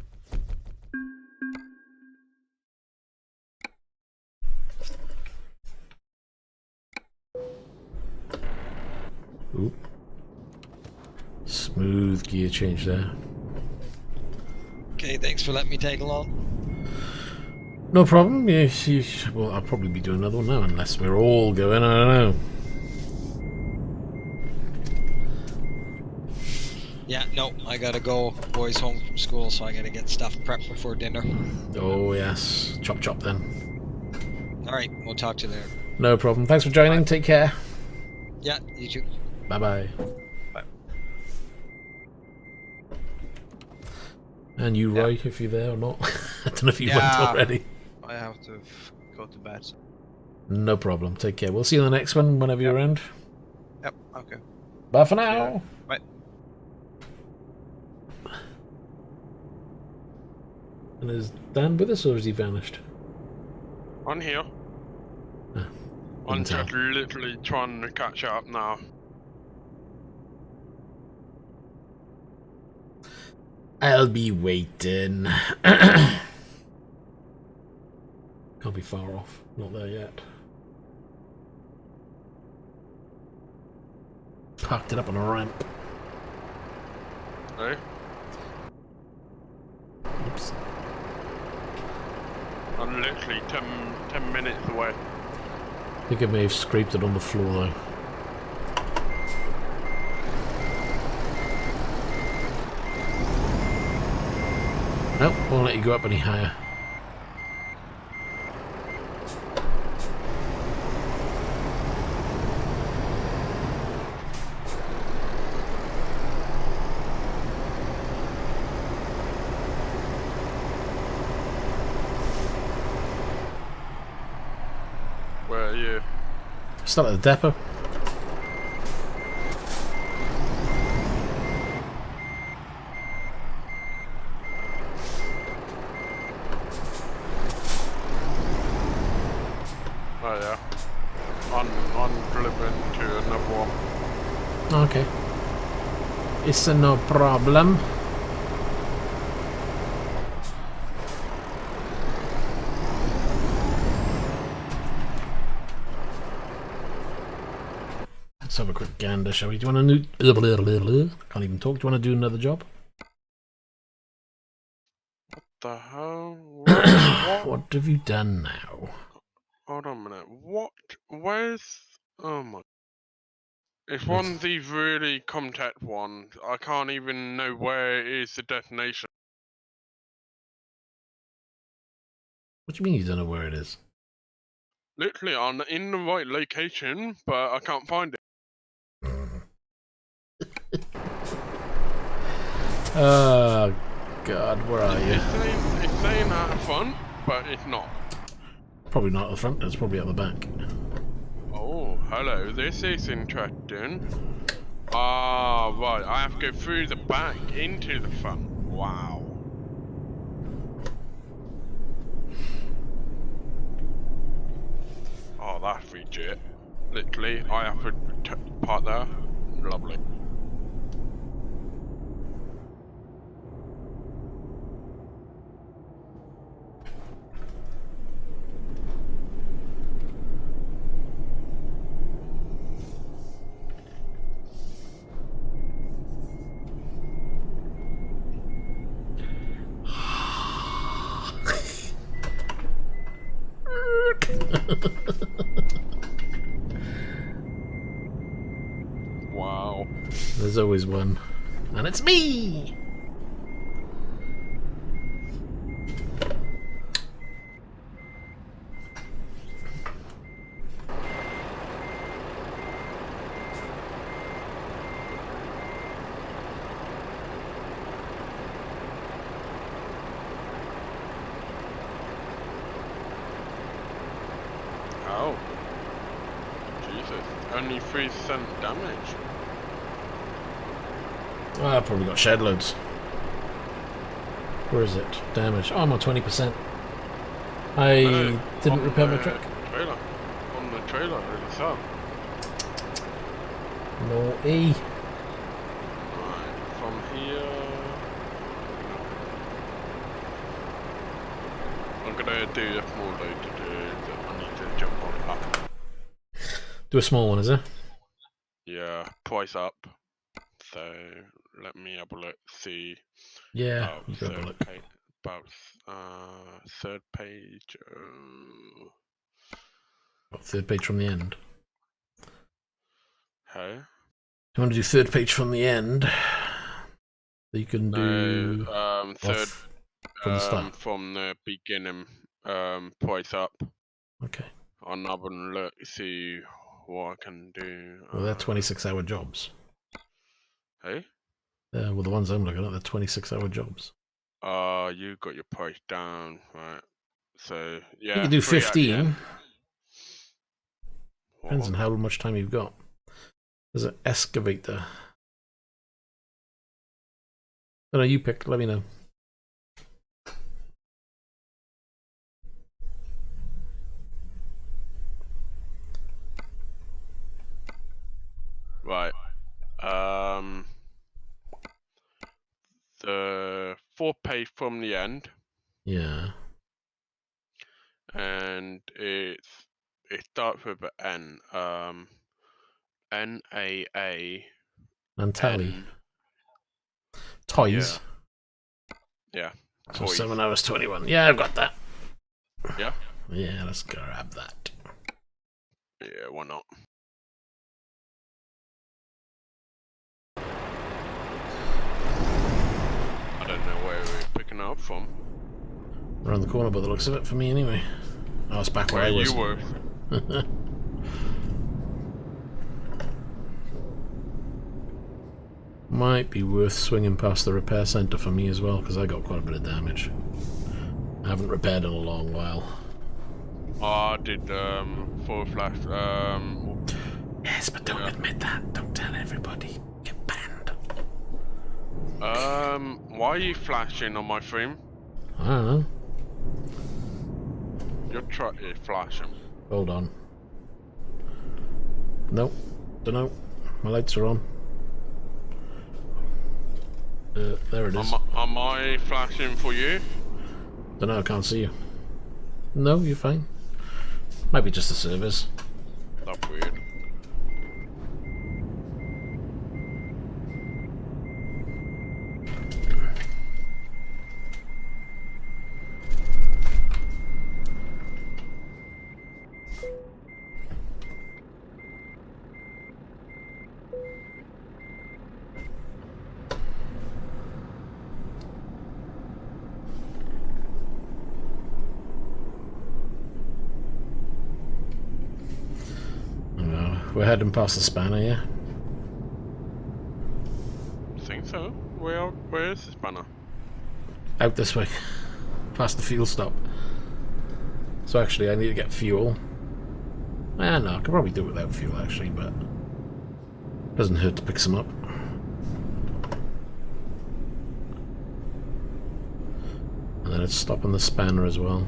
Oop. Smooth gear change there. Okay, thanks for letting me tag along. No problem. Yes, well, I'll probably be doing another one now, unless we're all going. I don't know. Yeah, no, I gotta go. Boys home from school, so I gotta get stuff prepped before dinner. Oh yes, chop chop then. Alright, we'll talk to you later. No problem. Thanks for joining. Take care. Yeah, you too. Bye bye. Bye. And you, Yeah. Roy, if you're there or not. I don't know if you Yeah. went already. I have to go to bed. No problem. Take care. We'll see you in the next one whenever you're around. Yep, okay. Bye for now. Yeah. Bye. And is Dan with us or has he vanished? I'm here. Ah, I'm couldn't tell. just literally trying to catch up now. I'll be waiting. Can't be far off. Not there yet. Parked it up on a ramp. Hey? Oops. I'm literally 10 minutes away. I think I may have scraped it on the floor though. Nope, won't let you go up any higher. Where are you? Still at the depot. Oh yeah. I'm delivering to another one. Okay. It's no problem. Let's have a quick gander, shall we? Do you want to can't even talk. Do you want to do another job? The hell? What? What have you done now? Hold on a minute. What? Where's? Oh my. It's What? one of these really contact ones. I can't even know where is the destination. What do you mean you don't know where it is? Literally, I'm in the right location, but I can't find it. Oh God, where are you? It's saying out of front, but it's not. Probably not at the front. It's probably at the back. Oh, hello. This is interesting. Ah, right. I have to go through the back into the front. Wow. Oh, that's legit. Literally, I have to park there. Lovely. There's always one. And it's me! Oh. Jesus. Only 3% damage. Oh, I probably got shed loads. Where is it? Damage. Oh, I'm on 20%. I No, didn't on repair my the truck. Trailer. On the trailer itself. No E. Right, from here. I'm gonna do a small load to do that. I need to jump on up. Do a small one, is there? Yeah, price up. So let me have a look. See Yeah, about you can have a look. third page. What, third page from the end? Hey. You want to do third page from the end? You can do Third from the start. from the beginning. Price up. Okay. I'll have a look. See what I can do. Well, they're 26-hour jobs. Hey. Well, the ones I'm looking at, they're 26-hour jobs. You got your price down, right? So yeah, You can do 15. What? Depends on how much time you've got. There's an excavator. No, you pick. Let me know. Right. The fourth page from the end, Yeah. and it starts with an N. NAA. And tally. N. Toys. Yeah. So Toys. 7 hours 21. Yeah, I've got that. Yeah. Yeah, let's grab that. Yeah. Why not? I don't know where we're picking it up from. Around the corner by the looks of it, for me anyway. Oh, it's back where I was. You were. Might be worth swinging past the repair centre for me as well, because I got quite a bit of damage. I haven't repaired in a long while. I did full flash. Yes, but don't admit that. Don't tell everybody. Get banned. Why are you flashing on my stream? I don't know. Your truck is flashing. Hold on. Nope. Dunno. My lights are on. There it is. Am I flashing for you? Dunno, I can't see you. No, you're fine. Might be just the servers. That's weird. We're heading past the spanner, yeah? I think so. Where is this banner? Out this way. Past the fuel stop. So actually I need to get fuel. No, I could probably do it without fuel actually, but doesn't hurt to pick some up. And then it's stopping the spanner as well.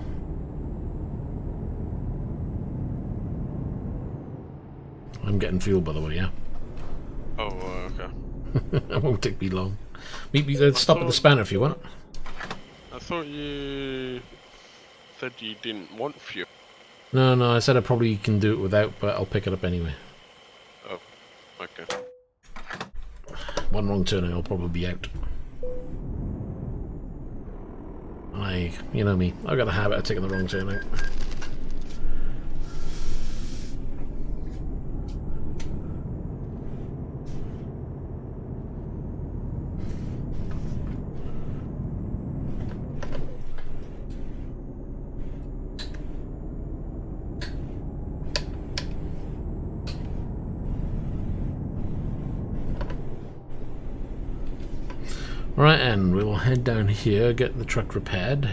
I'm getting fuel, by the way, yeah? Oh, okay. It won't take me long. Meet me, stop at the spanner if you want. I thought you said you didn't want fuel. No, I said I probably can do it without, but I'll pick it up anyway. Oh, okay. One wrong turn and I'll probably be out. You know me, I've got a habit of taking the wrong turn out. Right, and we'll head down here, get the truck repaired.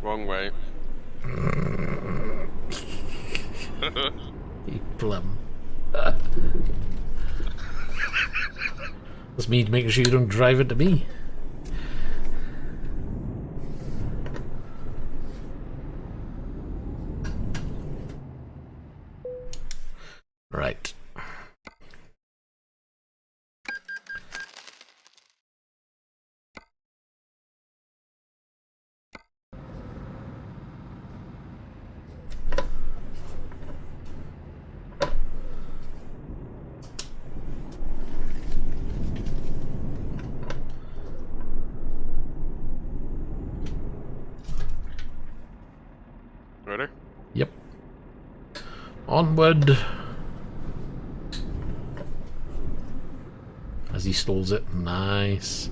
Wrong way. You plum. That's me making sure you don't drive into me. Right. Ready? Yep. Onward. As he stalls it. Nice.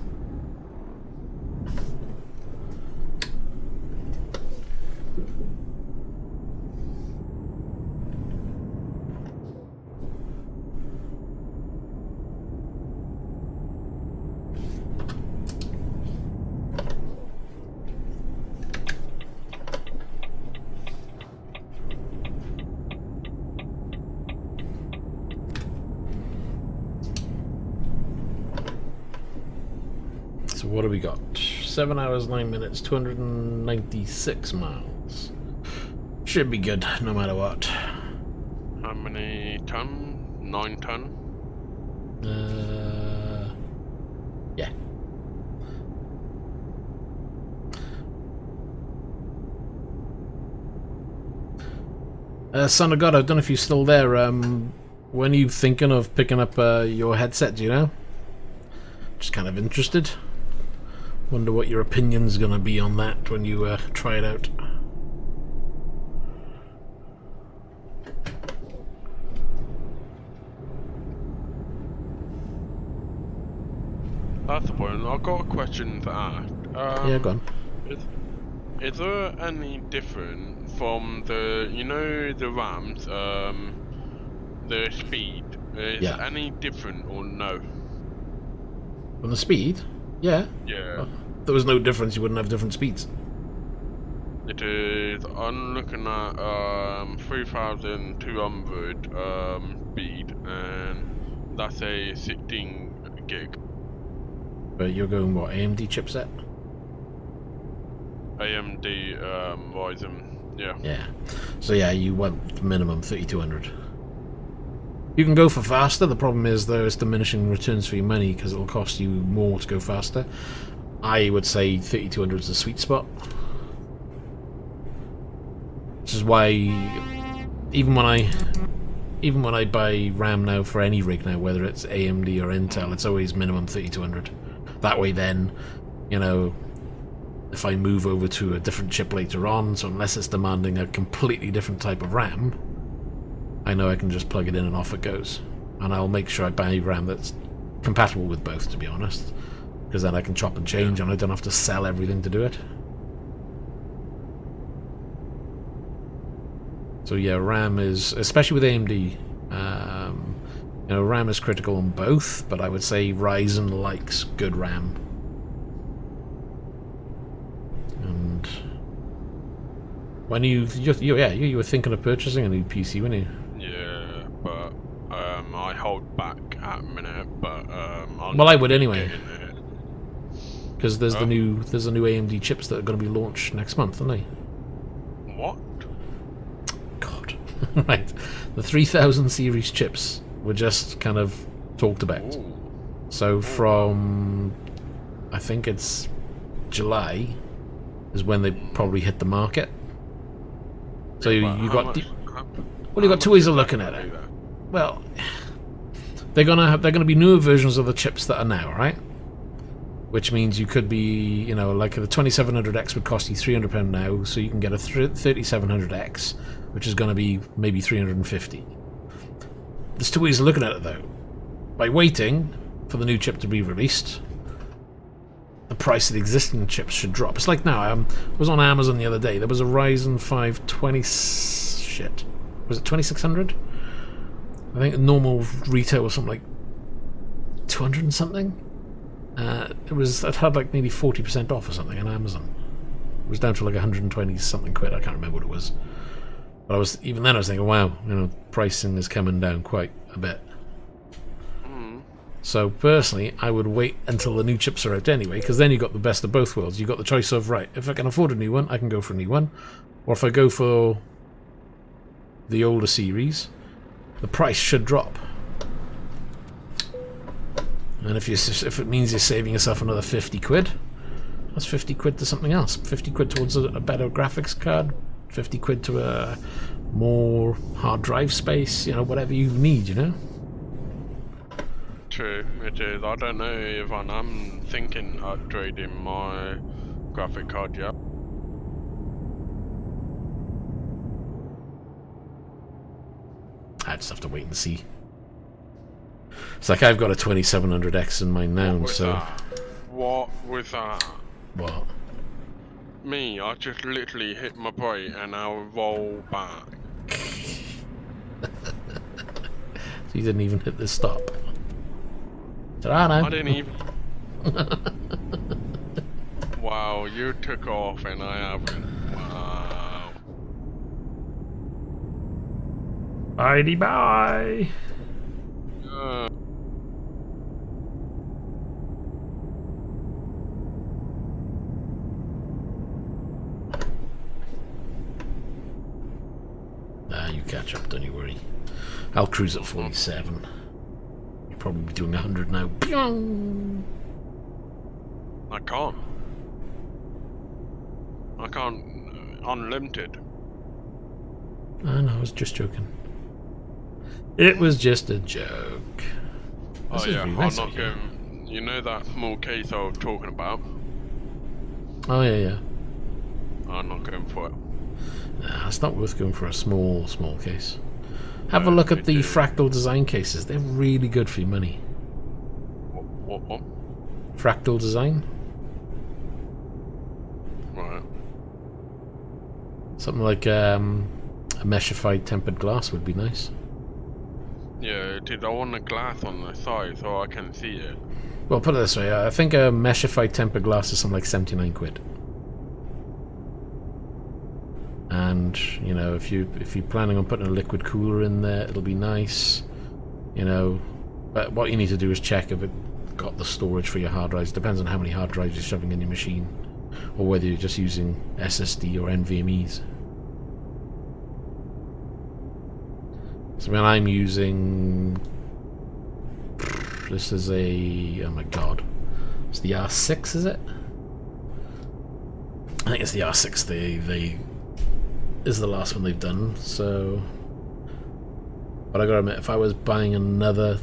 So what do we got? 7 hours, 9 minutes, 296 miles. Should be good, no matter what. How many ton? 9 ton? Yeah. Son of God, I don't know if you're still there. When are you thinking of picking up your headset, do you know? Just kind of interested. Wonder what your opinion's gonna be on that when you try it out. That's the point. I've got a question to ask. Yeah, go on. Is there any different from the, you know, the Rams, the speed? Is Yeah. any different or no? From the speed? Yeah. Yeah. Well, if there was no difference, you wouldn't have different speeds. It is, I'm looking at 3200 speed, and that's a 16 gig. But you're going, what, AMD chipset? AMD Ryzen, yeah. Yeah. So yeah, you want minimum 3200. You can go for faster, the problem is there's diminishing returns for your money because it'll cost you more to go faster. I would say 3200 is the sweet spot. Which is why even when I buy RAM now for any rig now, whether it's AMD or Intel, it's always minimum 3200. That way then, you know, if I move over to a different chip later on, so unless it's demanding a completely different type of RAM, I know I can just plug it in and off it goes. And I'll make sure I buy RAM that's compatible with both, to be honest, because then I can chop and change and I don't have to sell everything to do it. So yeah, RAM is, especially with AMD, you know, RAM is critical on both, but I would say Ryzen likes good RAM. And when you were thinking of purchasing a new PC, weren't you? Yeah, but I hold back at a minute, but well, I would anyway, getting it. because there's the new AMD chips that are going to be launched next month, aren't they? What? God, right, the 3000 series chips were just kind of talked about. Ooh. So from, I think it's July, is when they probably hit the market. So you got well, you got two ways of looking at it. Well, they're gonna be newer versions of the chips that are now, right? Which means you could be, you know, like the 2700X would cost you £300 now, so you can get a 3700X, which is going to be maybe 350. There's two ways of looking at it though. By waiting for the new chip to be released, the price of the existing chips should drop. It's like now, I was on Amazon the other day, there was a Ryzen 5 was it 2600? I think normal retail was something like 200 and something. It had like nearly 40% off or something on Amazon. It was down to like 120 something quid. I can't remember what it was. But I was thinking, wow, pricing is coming down quite a bit. So personally, I would wait until the new chips are out anyway, because then you got the best of both worlds. You got the choice of, right, if I can afford a new one, I can go for a new one, or if I go for the older series, the price should drop. And if it means you're saving yourself another 50 quid, that's 50 quid to something else. 50 quid towards a better graphics card, 50 quid to a more hard drive space, whatever you need, True, it is. I don't know if I'm thinking upgrading my graphic card yet. I just have to wait and see. It's like I've got a 2700X in mine now, What was that? What? Me, I just literally hit my brake and I'll roll back. So you didn't even hit the stop. I didn't even. Wow, you took off and I haven't. Wow. Bye. You catch up, don't you worry. I'll cruise at 47. You'll probably be doing 100 now. Pyong! I can't. Unlimited. No, I was just joking. It was just a joke. Oh yeah, I'm not going. You know that small case I was talking about? Oh yeah. I'm not going for it. Nah, it's not worth going for a small case. Have a look at the fractal design cases. They're really good for your money. What? Fractal design? Right. Something like a meshified tempered glass would be nice. Yeah, I want the glass on the side so I can see it. Well, put it this way, I think a meshified tempered glass is something like 79 quid. And, if you're planning on putting a liquid cooler in there, it'll be nice. But what you need to do is check if it got the storage for your hard drives. Depends on how many hard drives you're shoving in your machine, or whether you're just using SSD or NVMe's. So when I'm using, this is oh my god, it's the R6, is it? I think it's the R6. They is the last one they've done. So, but I gotta admit, if I was buying another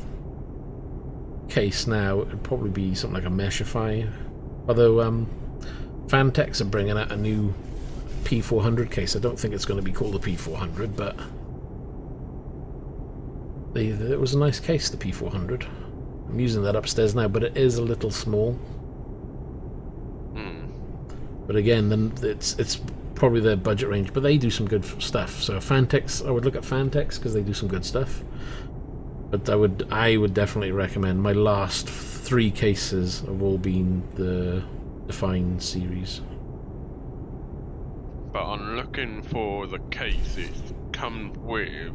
case now, it'd probably be something like a Meshify. Although Fantech's are bringing out a new P400 case. I don't think it's going to be called a P400, but it was a nice case, the P400. I'm using that upstairs now, but it is a little small. But again, then it's probably their budget range, but they do some good stuff. So Fantech's, I would look at Fantech's because they do some good stuff. But I would definitely recommend. My last 3 cases have all been the Define series. But I'm looking for the case. It comes with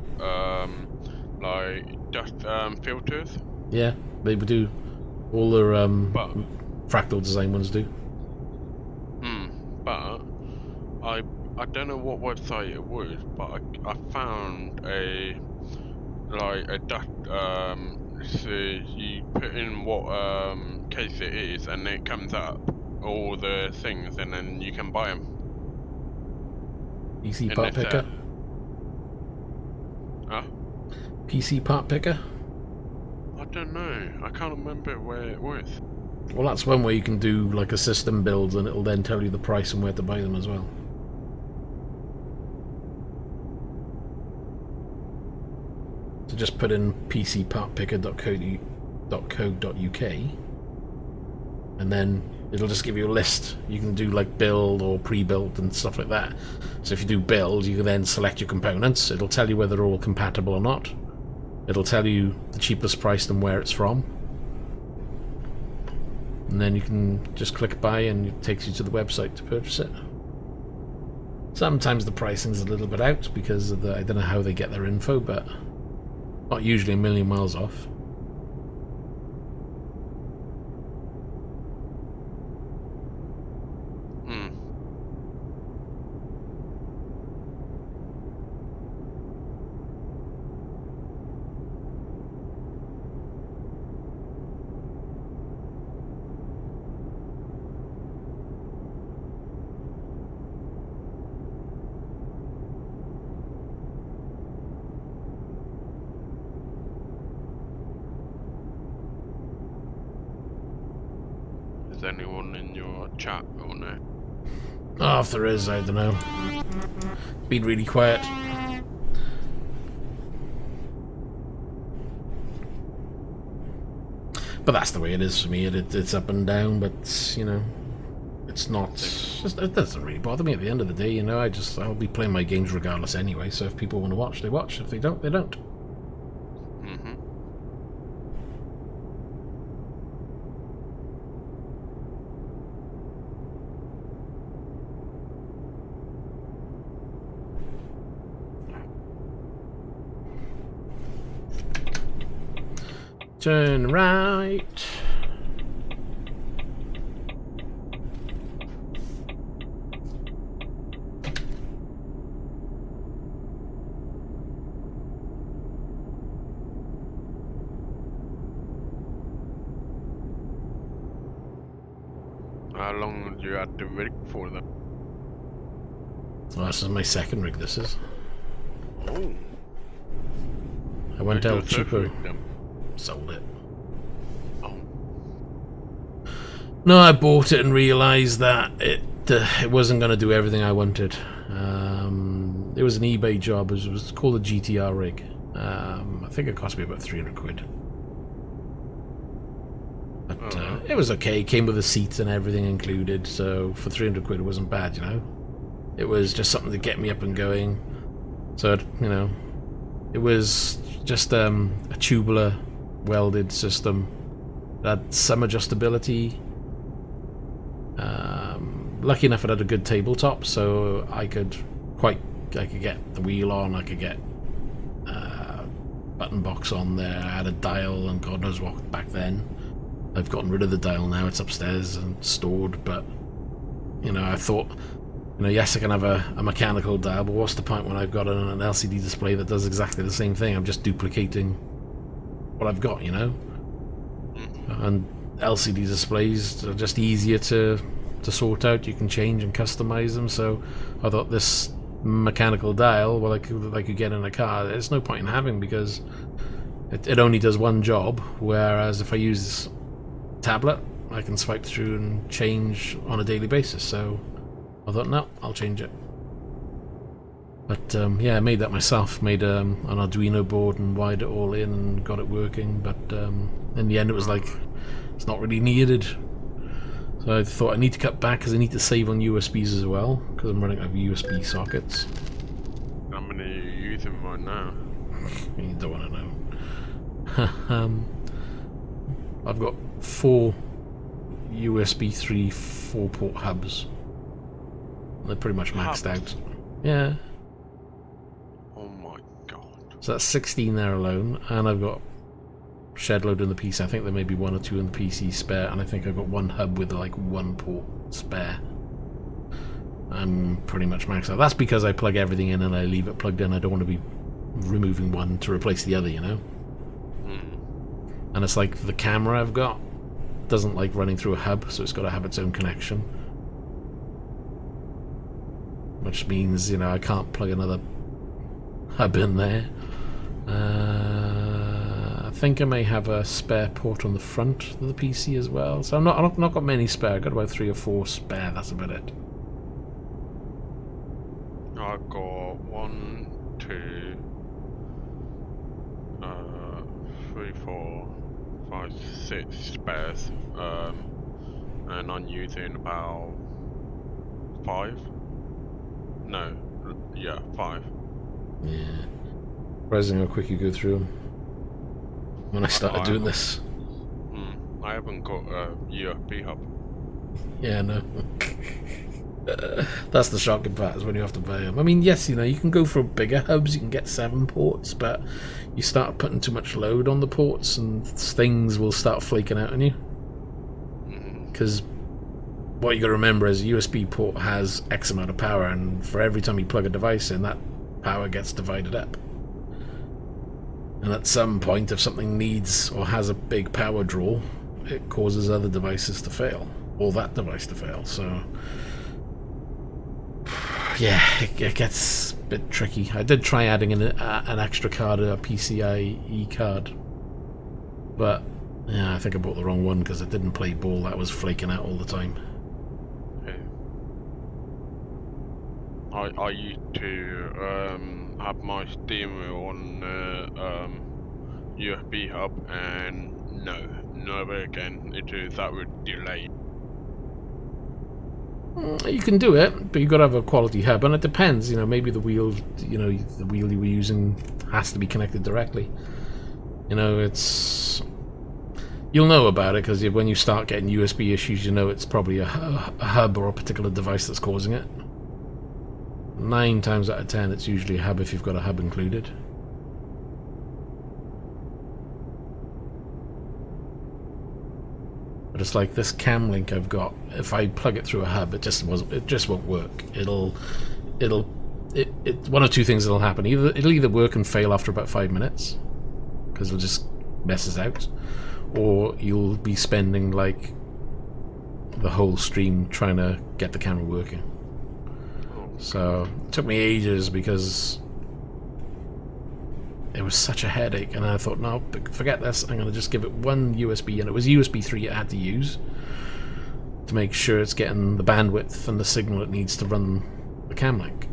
like dust filters. Yeah, they would do. All their fractal design ones do. But I don't know what website it was, but I found a dust so you put in what case it is and it comes up all the things and then you can buy them. PC part picker? PC part picker? I don't know. I can't remember where it was. Well, that's one way you can do like a system build, and it'll then tell you the price and where to buy them as well. So just put in pcpartpicker.co.uk, and then it'll just give you a list. You can do like build or pre-built and stuff like that. So if you do build, you can then select your components. It'll tell you whether they're all compatible or not. It'll tell you the cheapest price and where it's from. and then you can just click buy and it takes you to the website to purchase it. Sometimes the pricing's a little bit out because of I don't know how they get their info, but not usually a million miles off. Is anyone in your chat or no? Oh, if there is, I don't know. Been really quiet. But that's the way it is for me. It's up and down, but you know, it's not. It doesn't really bother me at the end of the day. You know, I'll be playing my games regardless anyway. So if people want to watch, they watch. If they don't, they don't. Turn right. How long do you have the rig for then? Well, this is my second rig. This is. Oh. I went out cheaper. Them. Sold it. Oh. No, I bought it and realised that it wasn't going to do everything I wanted. It was an eBay job. It was called a GTR rig. I think it cost me about 300 quid. But it was okay. It came with a seat and everything included. So for 300 quid, it wasn't bad, you know. It was just something to get me up and going. So, you know, it was just a tubular welded system that had some adjustability. Lucky enough it had a good tabletop, so I could get the wheel on, I could get button box on there, I had a dial and God knows what back then. I've gotten rid of the dial now, it's upstairs and stored, but you know, I thought, you know, yes I can have a mechanical dial, but what's the point when I've got an LCD display that does exactly the same thing? I'm just duplicating what I've got, you know. And LCD displays are just easier to sort out. You can change and customize them. So I thought this mechanical dial, well, like you get in a car, there's no point in having because it only does one job. Whereas if I use tablet, I can swipe through and change on a daily basis. So I thought, no, I'll change it. But yeah, I made that myself. Made an Arduino board and wired it all in and got it working. But in the end, it was like it's not really needed. So I thought I need to cut back because I need to save on USBs as well because I'm running out of USB sockets. How many are you using right now? You don't want to know. I've got 4 USB 3 4-port hubs. They're pretty much maxed out. Yeah. Oh my god. So that's 16 there alone, and I've got shed load in the PC. I think there may be 1 or 2 in the PC spare, and I think I've got 1 hub with like 1 port spare. I'm pretty much maxed out. That's because I plug everything in and I leave it plugged in. I don't want to be removing one to replace the other, you know? And it's like the camera I've got doesn't like running through a hub, so it's got to have its own connection. Which means, you know, I can't plug another hub in there. I think I may have a spare port on the front of the PC as well. So I've not got many spare. I've got about 3 or 4 spare. That's about it. I've got 1, 2, 3, 4, 5, 6 spares. And I'm using about 5. No, yeah, 5. Yeah. Surprising how quick you go through them. When I started doing this. I haven't got a USB hub. Yeah, no. That's the shocking part, is when you have to buy them. I mean, yes, you know, you can go for bigger hubs, you can get 7 ports, but you start putting too much load on the ports and things will start flaking out on you. Because what you got to remember is a USB port has X amount of power, and for every time you plug a device in, that power gets divided up. And at some point, if something needs or has a big power draw, it causes other devices to fail, or that device to fail. So yeah, it gets a bit tricky. I did try adding in an extra card, a PCIe card, but yeah, I think I bought the wrong one because it didn't play ball. That was flaking out all the time. I used to have my steering wheel on USB hub, and no, never again. That would delay. You can do it, but you've got to have a quality hub, and it depends. You know, maybe the wheel, you know, the wheel you were using has to be connected directly. You know, it's, you'll know about it because when you start getting USB issues, you know it's probably a hub or a particular device that's causing it. 9 times out of 10, it's usually a hub if you've got a hub included. But it's like this cam link I've got. If I plug it through a hub, it just won't work. One of two things that'll happen. It'll either work and fail after about 5 minutes, because it'll just messes out, or you'll be spending like the whole stream trying to get the camera working. So it took me ages because it was such a headache, and I thought, no, forget this, I'm going to just give it one USB, and it was USB 3 it had to use to make sure it's getting the bandwidth and the signal it needs to run the cam link.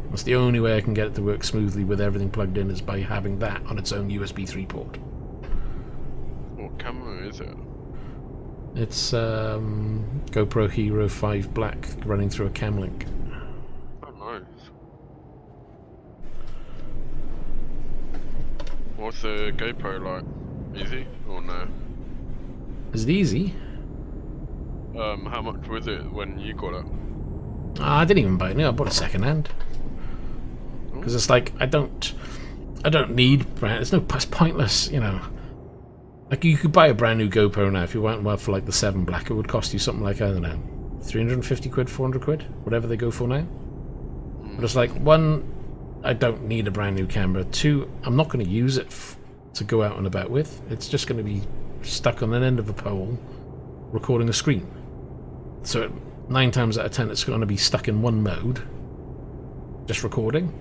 That's the only way I can get it to work smoothly with everything plugged in, is by having that on its own USB 3 port. What camera is it? It's GoPro Hero 5 Black running through a cam link. Oh, nice. What's the GoPro like? Easy or no? Is it easy? How much was it when you got it? I didn't even buy it new. I bought it second hand. Because it's like, I don't need brand. It's pointless, you know. Like, you could buy a brand new GoPro now if you went well for like the 7 Black. It would cost you something like, I don't know, 350 quid, 400 quid, whatever they go for now. But it's like, 1, I don't need a brand new camera. 2, I'm not going to use it to go out and about with. It's just going to be stuck on an end of a pole recording a screen. So 9 times out of 10 it's going to be stuck in one mode, just recording.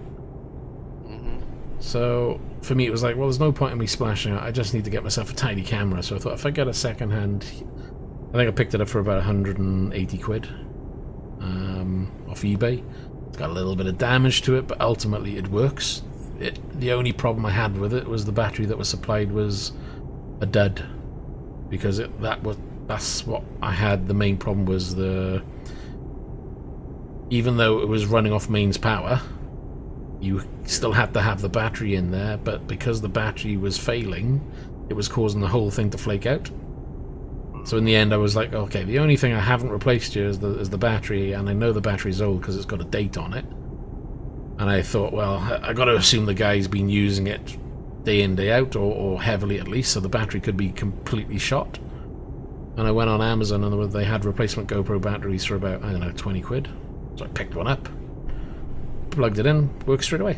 So for me it was like, well, there's no point in me splashing out. I just need to get myself a tiny camera. So I thought, if I get a second hand, I think I picked it up for about 180 quid off eBay. It's got a little bit of damage to it, but ultimately it works. The only problem I had with it was the battery that was supplied was a dud, because that's what I had. The main problem was even though it was running off mains power, you still had to have the battery in there, but because the battery was failing, it was causing the whole thing to flake out. So in the end I was like, okay, the only thing I haven't replaced here is the battery, and I know the battery's old because it's got a date on it. And I thought, well, I got to assume the guy's been using it day in, day out, or heavily at least, so the battery could be completely shot. And I went on Amazon and they had replacement GoPro batteries for about, I don't know, 20 quid. So I picked one up, plugged it in, worked straight away.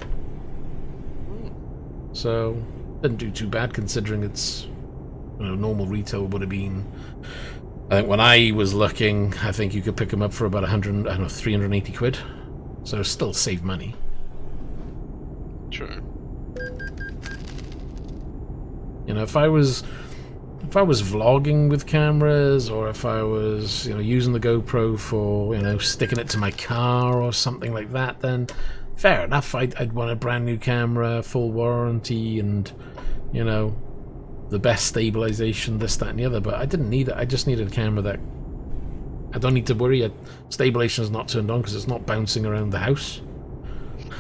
So didn't do too bad considering it's, you know, normal retail would have been, I think when I was looking, I think you could pick them up for about 380 quid. So still save money. Sure. You know, if I was vlogging with cameras, or if I was, you know, using the GoPro for, you know, sticking it to my car or something like that, then fair enough. I'd want a brand new camera, full warranty, and, you know, the best stabilization, this, that, and the other. But I didn't need it. I just needed a camera that I don't need to worry. Stabilization is not turned on because it's not bouncing around the house.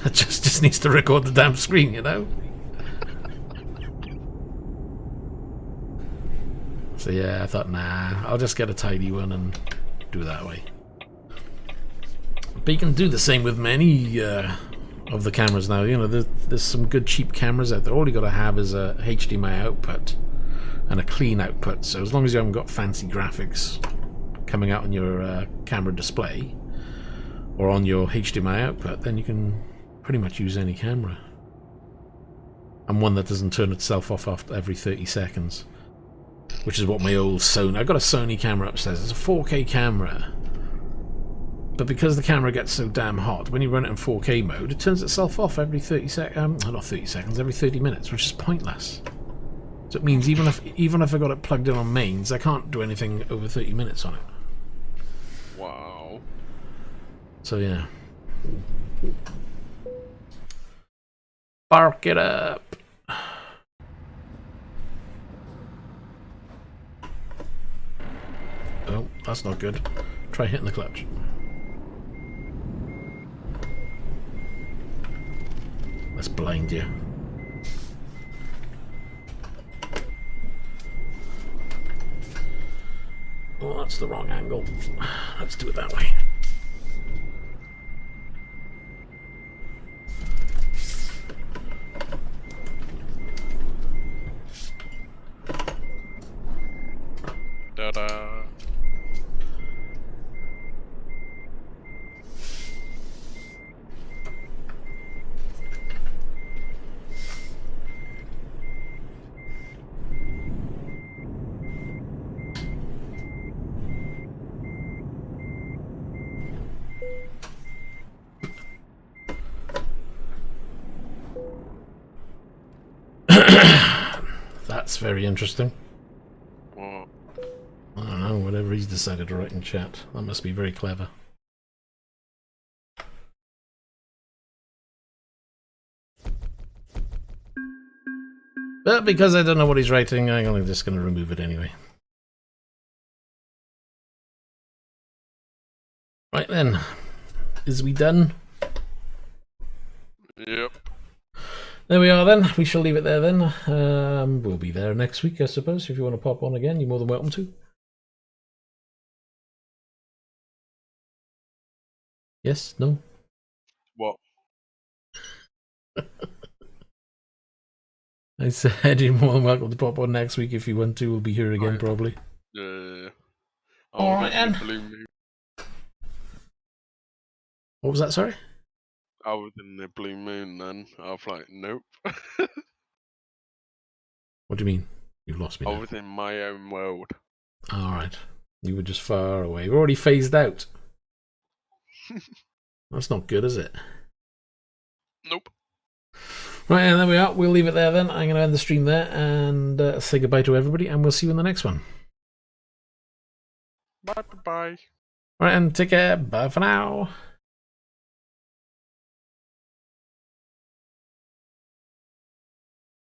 It just needs to record the damn screen, you know. So yeah, I thought, nah, I'll just get a tidy one and do it that way. But you can do the same with many of the cameras now. You know, there's some good cheap cameras out there. All you got to have is a HDMI output and a clean output. So as long as you haven't got fancy graphics coming out on your camera display or on your HDMI output, then you can pretty much use any camera. And one that doesn't turn itself off after every 30 seconds. Which is what my old Sony... I've got a Sony camera upstairs. It's a 4K camera. But because the camera gets so damn hot, when you run it in 4K mode, it turns itself off every 30 seconds... not 30 seconds, every 30 minutes, which is pointless. So it means even if I got it plugged in on mains, I can't do anything over 30 minutes on it. Wow. So yeah. Bark it up. Oh, that's not good. Try hitting the clutch. Let's blind you. Oh, that's the wrong angle. Let's do it that way. Ta-da. That's very interesting. What? I don't know, whatever he's decided to write in chat. That must be very clever. But because I don't know what he's writing, I'm just going to remove it anyway. Right then. Is we done? Yep. There we are then. We shall leave it there then. We'll be there next week, I suppose. If you want to pop on again, you're more than welcome to. Yes? No? What? I said you're more than welcome to pop on next week if you want to. We'll be here again, probably. Yeah. Alright, then. What was that, sorry? I was in the blue moon then. I was like, nope. What do you mean? You've lost me I now. was in my own world. Alright. You were just far away. We're already phased out. That's not good, is it? Nope. Right, and there we are. We'll leave it there then. I'm going to end the stream there and say goodbye to everybody, and we'll see you in the next one. Bye-bye. Right, and take care. Bye for now.